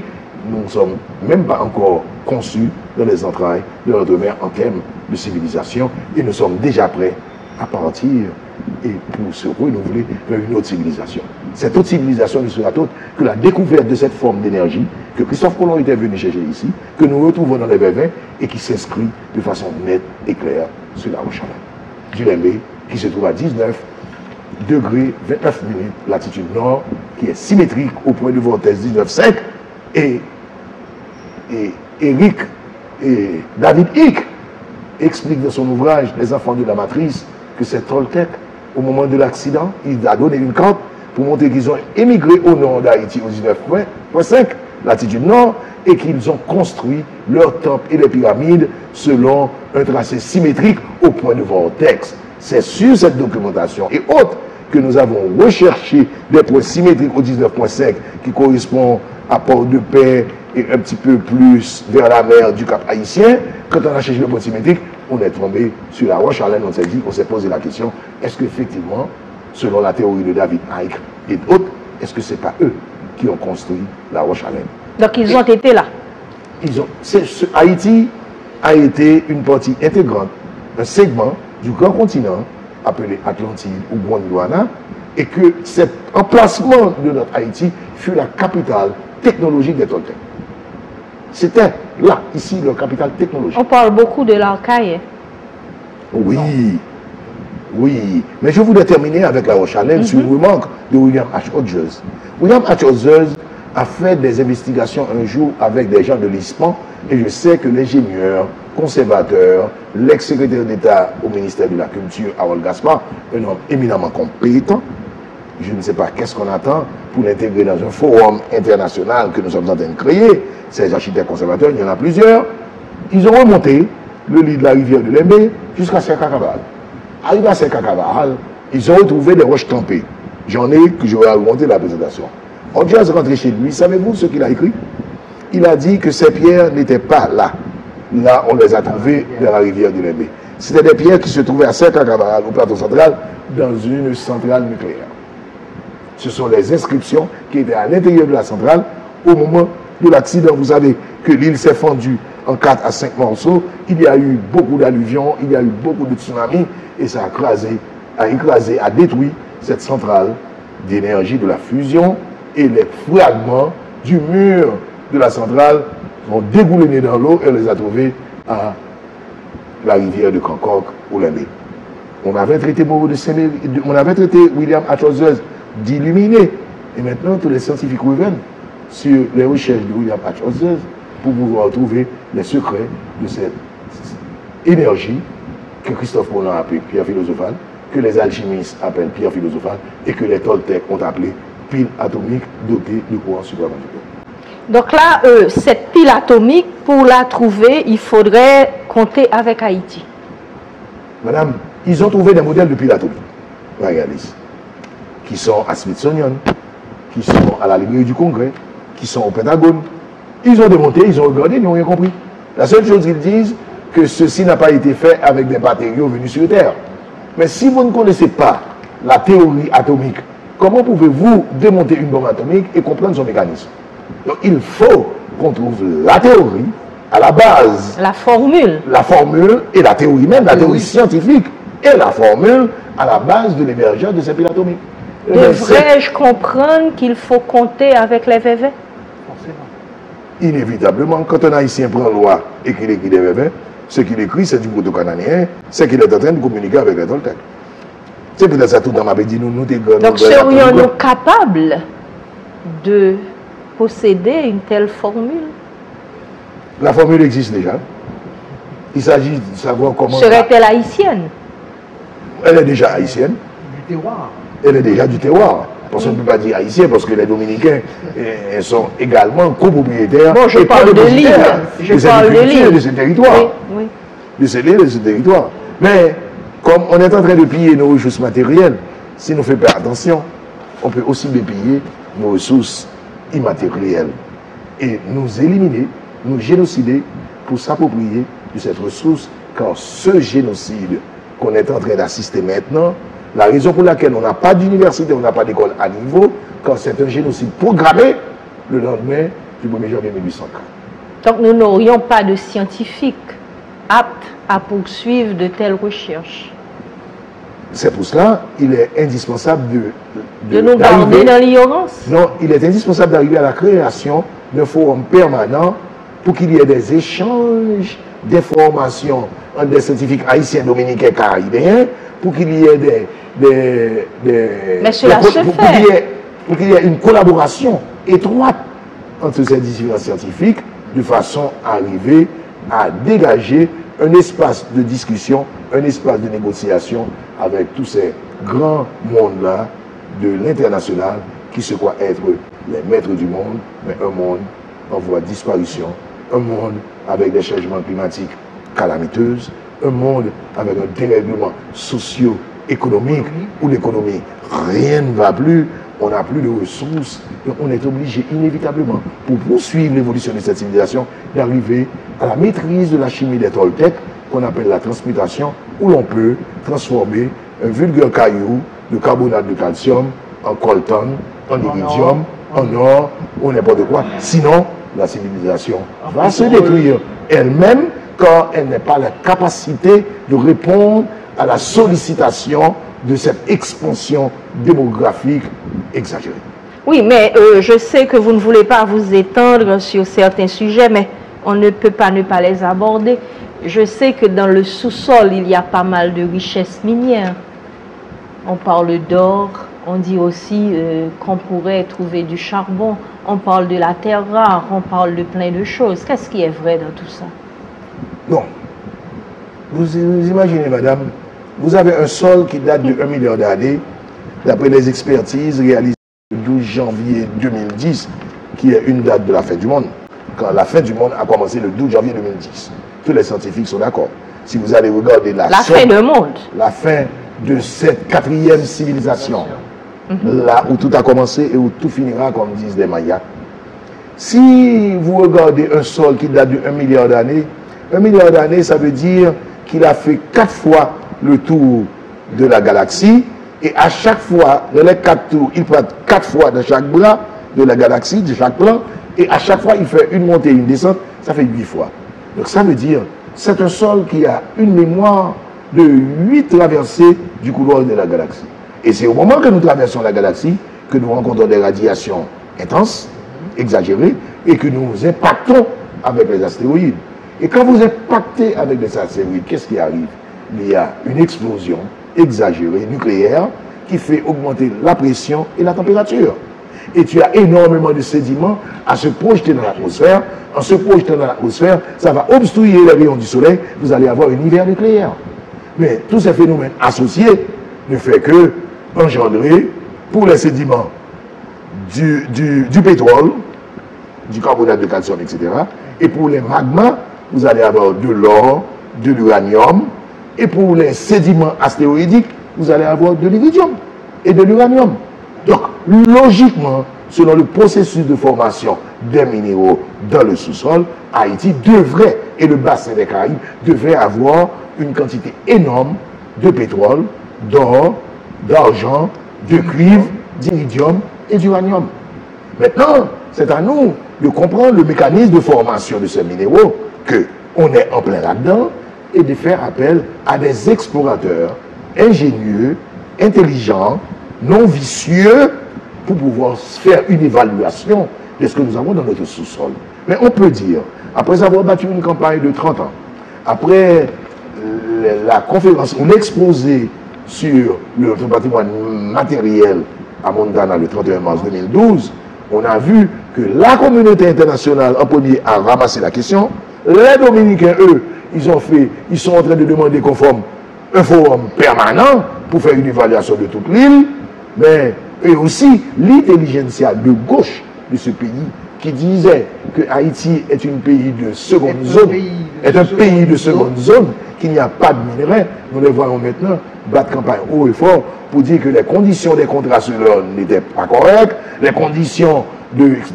nous ne sommes même pas encore conçus dans les entrailles de notre mère en termes de civilisation et nous sommes déjà prêts à partir et pour se renouveler vers une autre civilisation. Cette autre civilisation ne sera autre que la découverte de cette forme d'énergie que Christophe Colomb était venu chercher ici, que nous retrouvons dans les Vervins et qui s'inscrit de façon nette et claire sur la Roche-Chalem. Du Lembe, qui se trouve à 19 degrés 29 minutes latitude nord, qui est symétrique au point de vortex 19,5 et David Icke explique dans son ouvrage Les enfants de la matrice que c'est Toltec, au moment de l'accident, il a donné une carte pour montrer qu'ils ont émigré au nord d'Haïti au 19,5 latitude nord et qu'ils ont construit leurs temples et les pyramides selon un tracé symétrique au point de vortex. C'est sur cette documentation et autres que nous avons recherché des points symétriques au 19,5 qui correspondent à Port-de-Paix et un petit peu plus vers la mer du Cap Haïtien. Quand on a cherché le point symétrique, on est tombé sur la Roche-Chalem, on s'est posé la question, est-ce qu'effectivement, selon la théorie de David Icke et d'autres, est-ce que ce n'est pas eux qui ont construit la Roche-Chalem? Donc ils ont été là. Haïti a été une partie intégrante, un segment du grand continent appelé Atlantide ou Gondwana, et que cet emplacement de notre Haïti fut la capitale technologique des Toltecs. C'était là, ici, leur capitale technologique. On parle beaucoup de l'Arcaille. Oui, oui. Mais je voudrais terminer avec la Roche-Chalem sur une remarque de William H. Hodges. William H. Hodges a fait des investigations un jour avec des gens de l'ISPAN et je sais que l'ingénieur, conservateur, l'ex-secrétaire d'État au ministère de la Culture, Harold Gaspard, un homme éminemment compétent, je ne sais pas qu'est-ce qu'on attend pour l'intégrer dans un forum international que nous sommes en train de créer. Ces architectes conservateurs, il y en a plusieurs. Ils ont remonté le lit de la rivière de Lembe jusqu'à Saint-Cacaval. Arrivé à Saint-Cacaval, ils ont retrouvé des roches trempées. J'en ai que je vais remonter la présentation. Hodges est rentré chez lui. Savez-vous ce qu'il a écrit? Il a dit que ces pierres n'étaient pas là. Là, on les a trouvées dans la rivière de Lembe. C'était des pierres qui se trouvaient à Saint-Cacaval, au plateau central, dans une centrale nucléaire. Ce sont les inscriptions qui étaient à l'intérieur de la centrale au moment de l'accident. Vous savez que l'île s'est fendue en 4 à 5 morceaux. Il y a eu beaucoup d'alluvions, il y a eu beaucoup de tsunamis et ça a écrasé, a détruit cette centrale d'énergie de la fusion et les fragments du mur de la centrale ont dégouliné dans l'eau et on les a trouvés à la rivière de Concorque au Lembe. On avait traité William H. Hodges d'illuminé. Et maintenant, tous les scientifiques reviennent sur les recherches de William H. Hodges pour pouvoir trouver les secrets de cette énergie que Christophe Colomb a appelée pierre philosophale, que les alchimistes appellent pierre philosophale et que les Toltecs ont appelé pile atomique dotée de courant supraconducteur. Donc là, cette pile atomique, pour la trouver, il faudrait compter avec Haïti. Madame, ils ont trouvé des modèles de pile atomique. Regardez ici. Qui sont à Smithsonian, qui sont à la Librairie du Congrès, qui sont au Pentagone. Ils ont démonté, ils ont regardé, ils n'ont rien compris. La seule chose qu'ils disent, que ceci n'a pas été fait avec des matériaux venus sur Terre. Mais si vous ne connaissez pas la théorie atomique, comment pouvez-vous démonter une bombe atomique et comprendre son mécanisme? Donc il faut qu'on trouve la théorie à la base. La formule. La formule et la théorie même, la théorie scientifique et la formule à la base de l'émergence de ces piles atomiques. Devrais-je comprendre qu'il faut compter avec les VV? Inévitablement, quand un Haïtien prend loi et qu'il écrit des VV, ce qu'il écrit, c'est du proto-canadien, c'est qu'il est en train de communiquer avec les Toltecs. C'est peut-être ça tout dans ma dit nous donc serions-nous capables de posséder une telle formule? La formule existe déjà. Il s'agit de savoir comment... Serait-elle haïtienne? Elle est déjà haïtienne. Du terroir. Elle est déjà du terroir. Parce qu'on ne peut pas dire haïtien, parce que les Dominicains sont également copropriétaires. Bon, je parle de l'île. Je parle de l'île. De ce territoire. Oui, oui. De ces îles, de ce territoire. Mais, comme on est en train de piller nos ressources matérielles, si nous ne faisons pas attention, on peut aussi piller nos ressources immatérielles. et nous éliminer, nous génocider pour s'approprier de cette ressource, car ce génocide qu'on est en train d'assister maintenant, la raison pour laquelle on n'a pas d'université, on n'a pas d'école à niveau, car c'est un génocide programmé le lendemain du 1er janvier 1804. Donc nous n'aurions pas de scientifiques aptes à poursuivre de telles recherches. C'est pour cela qu'il est indispensable de nous garder dans l'ignorance. Non, il est indispensable d'arriver à la création d'un forum permanent pour qu'il y ait des échanges d'informations entre des scientifiques haïtiens, dominicains, caribéens, pour qu'il y ait Mais cela se fait. Pour qu'il y ait une collaboration étroite entre ces différents scientifiques, de façon à arriver à dégager un espace de discussion, un espace de négociation avec tous ces grands mondes-là de l'international qui se croient être les maîtres du monde, mais un monde en voie de disparition, un monde avec des changements climatiques calamiteux, un monde avec un dérèglement socio-économique où l'économie, rien ne va plus, on n'a plus de ressources, donc on est obligé inévitablement, pour poursuivre l'évolution de cette civilisation, d'arriver à la maîtrise de la chimie des Toltecs, qu'on appelle la transmutation, où l'on peut transformer un vulgaire caillou de carbonate de calcium en coltan, en iridium, en or, ou n'importe quoi. Sinon, la civilisation va se détruire elle-même quand elle n'a pas la capacité de répondre à la sollicitation de cette expansion démographique exagérée. Oui, mais je sais que vous ne voulez pas vous étendre sur certains sujets, mais on ne peut pas ne pas les aborder. Je sais que dans le sous-sol, il y a pas mal de richesses minières. On parle d'or, on dit aussi qu'on pourrait trouver du charbon, on parle de la terre rare, on parle de plein de choses. Qu'est-ce qui est vrai dans tout ça? Non. Vous imaginez, madame, vous avez un sol qui date de 1 milliard d'années, d'après les expertises réalisées le 12 janvier 2010, qui est une date de la fin du monde. Quand la fin du monde a commencé le 12 janvier 2010. Tous les scientifiques sont d'accord. Si vous allez regarder la fin du monde, la fin de cette 4e civilisation, là où tout a commencé et où tout finira, comme disent les Mayas. Si vous regardez un sol qui date de 1 milliard d'années, 1 milliard d'années, ça veut dire qu'il a fait 4 fois le tour de la galaxie, et à chaque fois, dans les 4 tours, il prend 4 fois dans chaque bras de la galaxie, de chaque plan, et à chaque fois, il fait une montée et une descente, ça fait 8 fois. Donc ça veut dire, c'est un sol qui a une mémoire de 8 traversées du couloir de la galaxie. Et c'est au moment que nous traversons la galaxie que nous rencontrons des radiations intenses, exagérées, et que nous impactons avec les astéroïdes. Et quand vous impactez avec les astéroïdes, qu'est-ce qui arrive? Il y a une explosion exagérée nucléaire qui fait augmenter la pression et la température. Et tu as énormément de sédiments à se projeter dans l'atmosphère. En se projetant dans l'atmosphère, ça va obstruer les rayons du soleil. Vous allez avoir un hiver nucléaire. Mais tous ces phénomènes associés ne font que engendrer, pour les sédiments, du pétrole, du carbonate de calcium, etc. Et pour les magmas, vous allez avoir de l'or, de l'uranium. Et pour les sédiments astéroïdiques, vous allez avoir de l'iridium et de l'uranium. Donc, logiquement, selon le processus de formation des minéraux dans le sous-sol, Haïti devrait, et le bassin des Caraïbes, devrait avoir une quantité énorme de pétrole, d'or, d'argent, de cuivre, d'iridium et d'uranium. Maintenant, c'est à nous de comprendre le mécanisme de formation de ces minéraux, qu'on est en plein là-dedans, et de faire appel à des explorateurs ingénieux, intelligents, non vicieux, pour pouvoir faire une évaluation de ce que nous avons dans notre sous-sol. Mais on peut dire, après avoir battu une campagne de 30 ans, après la conférence ou l'exposé sur le patrimoine matériel à Montana le 31 mars 2012, on a vu que la communauté internationale en premier a ramassé la question. Les Dominicains, eux, ils sont en train de demander qu'on forme un forum permanent pour faire une évaluation de toute l'île, mais eux aussi, l'intelligentsia de gauche de ce pays qui disait que Haïti est un pays de seconde zone, qu'il n'y a pas de minerais, nous les voyons maintenant battre campagne haut et fort pour dire que les conditions des contrats sur l'or n'étaient pas correctes, les conditions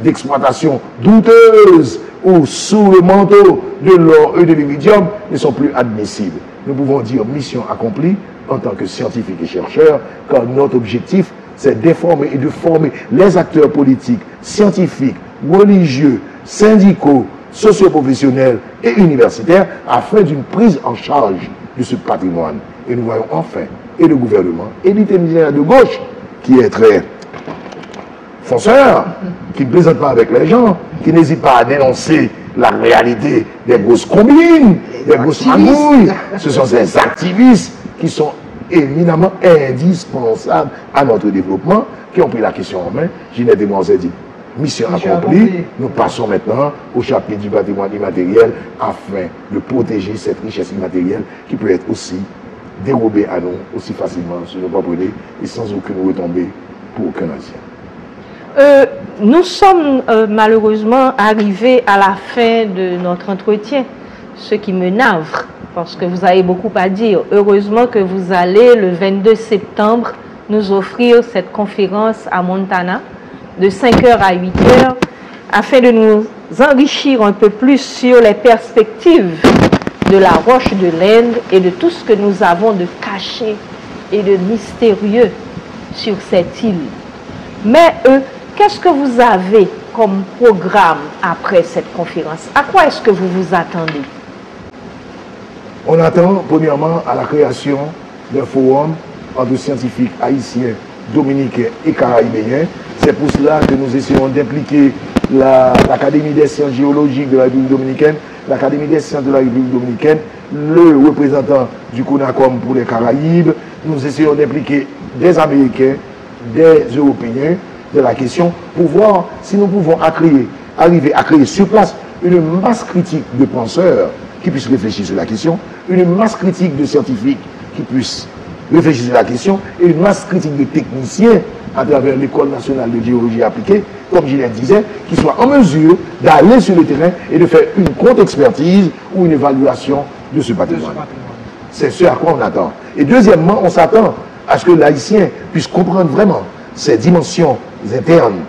d'exploitation douteuse ou sous le manteau de l'or et de l'iridium ne sont plus admissibles. Nous pouvons dire mission accomplie en tant que scientifiques et chercheurs, car notre objectif, c'est d'informer et de former les acteurs politiques, scientifiques, religieux, syndicaux, socioprofessionnels et universitaires afin d'une prise en charge de ce patrimoine. Et nous voyons enfin, et le gouvernement, et l'intelligence de gauche, qui est très fonceur, qui ne plaisante pas avec les gens, qui n'hésite pas à dénoncer la réalité des grosses combines, des grosses magouilles. Ce sont ces activistes qui sont éminemment indispensables à notre développement, qui ont pris la question en main. Ginette et moi, on s'est dit, mission accomplie, nous passons maintenant au chapitre du patrimoine immatériel afin de protéger cette richesse immatérielle qui peut être aussi dérobée à nous aussi facilement sur nos propres nez et sans aucune retombée pour aucun ancien. Nous sommes malheureusement arrivés à la fin de notre entretien, ce qui me navre, parce que vous avez beaucoup à dire. Heureusement que vous allez le 22 septembre nous offrir cette conférence à Montana de 5h à 8h afin de nous enrichir un peu plus sur les perspectives de la roche de l'Inde et de tout ce que nous avons de caché et de mystérieux sur cette île. Mais qu'est-ce que vous avez comme programme après cette conférence? À quoi est-ce que vous vous attendez? On attend premièrement à la création d'un forum entre scientifiques haïtiens, dominicains et caribéens. C'est pour cela que nous essayons d'impliquer l'Académie des sciences géologiques de la République dominicaine, l'Académie des sciences de la République dominicaine, le représentant du CONACOM pour les Caraïbes. Nous essayons d'impliquer des Américains, des Européens de la question pour voir si nous pouvons arriver à créer sur place une masse critique de penseurs qui puissent réfléchir sur la question, une masse critique de scientifiques qui puissent réfléchir sur la question et une masse critique de techniciens à travers l'École nationale de géologie appliquée, comme je le disais, qui soient en mesure d'aller sur le terrain et de faire une contre-expertise ou une évaluation de ce patrimoine. C'est ce à quoi on attend. Et deuxièmement, on s'attend à ce que l'haïtien puisse comprendre vraiment ces dimensions internes,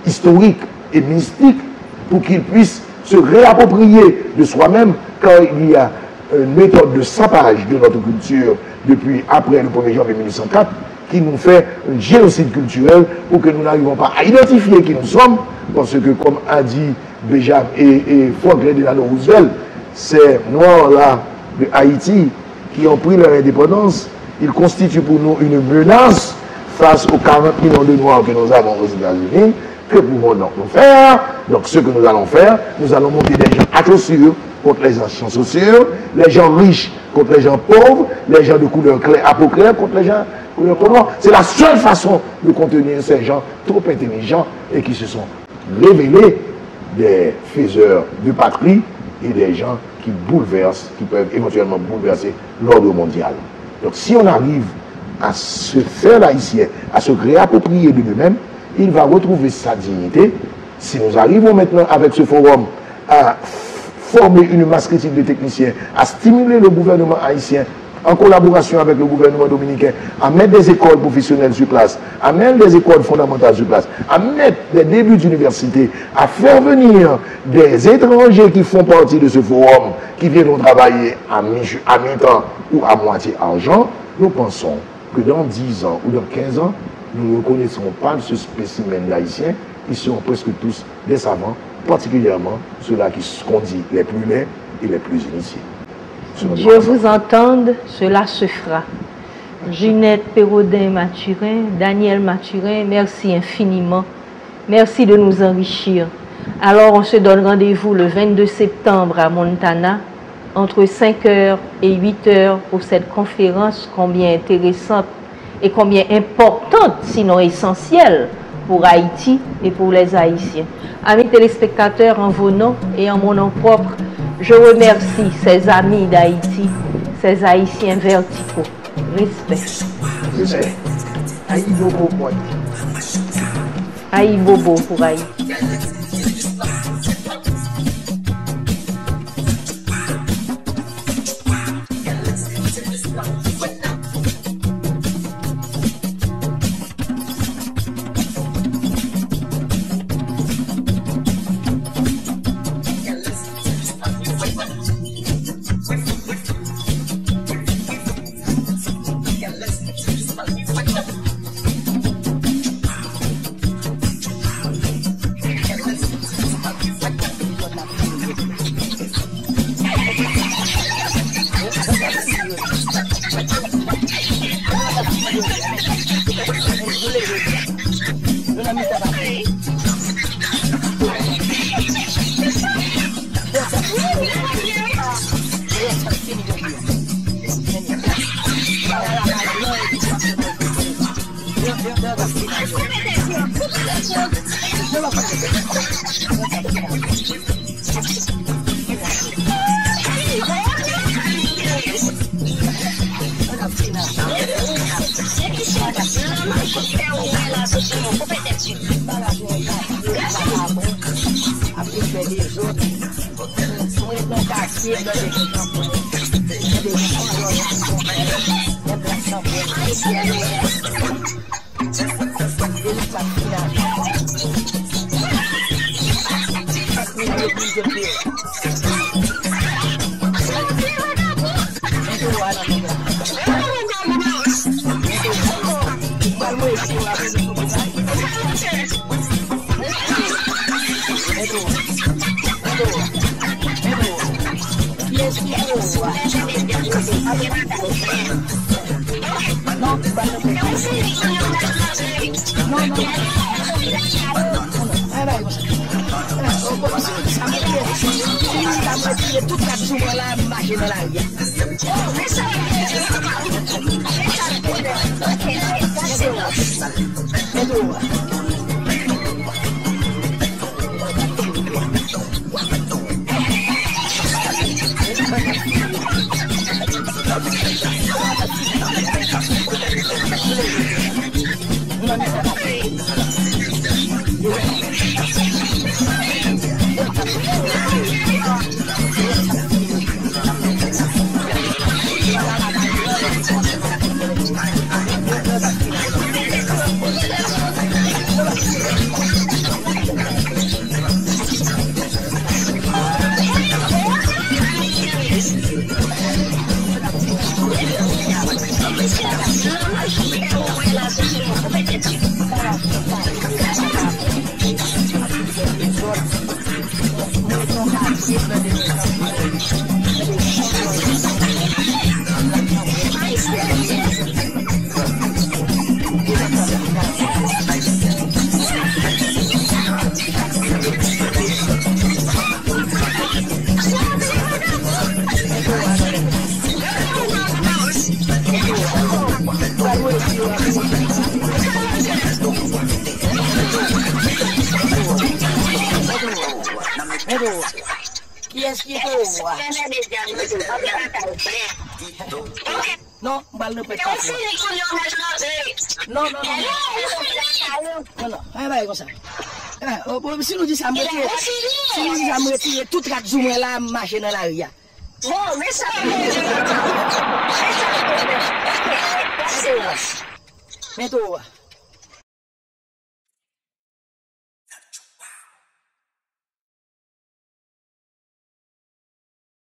historiques et mystiques pour qu'il puisse se réapproprier de soi-même quand il y a une méthode de sapage de notre culture depuis après le 1er janvier 1804 qui nous fait un génocide culturel pour que nous n'arrivons pas à identifier qui nous sommes, parce que comme a dit Benjamin et Franklin Delano Roosevelt, ces Noirs-là de Haïti qui ont pris leur indépendance, ils constituent pour nous une menace face aux 40 millions de Noirs que nous avons aux États-Unis. Que pouvons-nous faire? Donc ce que nous allons faire, nous allons monter des gens à chaussures contre les gens sociaux, les gens riches contre les gens pauvres, les gens de couleur claire à peau claire contre les gens de couleur noire. C'est la seule façon de contenir ces gens trop intelligents et qui se sont révélés des faiseurs de patrie et des gens qui bouleversent, qui peuvent éventuellement bouleverser l'ordre mondial. Donc si on arrive à se faire l'haïtien, à se réapproprier de nous-mêmes, il va retrouver sa dignité. Si nous arrivons maintenant avec ce forum à former une masse critique de techniciens, à stimuler le gouvernement haïtien en collaboration avec le gouvernement dominicain, à mettre des écoles professionnelles sur place, à mettre des écoles fondamentales sur place, à mettre des débuts d'université, à faire venir des étrangers qui font partie de ce forum, qui viendront travailler à mi-temps ou à moitié argent, nous pensons que dans 10 ans ou dans 15 ans, nous ne reconnaîtrons pas ce spécimen d'haïtiens, ils seront presque tous des savants, particulièrement ceux-là qui sont dit les plus laids et les plus initiés. Dieu vous entende, cela se fera. Ginette Pérodin-Mathurin, Daniel Mathurin, merci infiniment. Merci de nous enrichir. Alors on se donne rendez-vous le 22 septembre à Montana, entre 5h et 8h pour cette conférence combien intéressante et combien importante, sinon essentielle, pour Haïti et pour les Haïtiens. Amis téléspectateurs, en vos noms et en mon nom propre, je remercie ces amis d'Haïti, ces Haïtiens verticaux. Respect. Respect. Aïe Bobo pour Haïti. Aïe Bobo pour Haïti. Non, balle ne peut pas. Non. Ah, comme ça. Si nous disons ça, me retirer tout quatre jours là, marcher dans la rue. Bon, mais ça. Mais toi.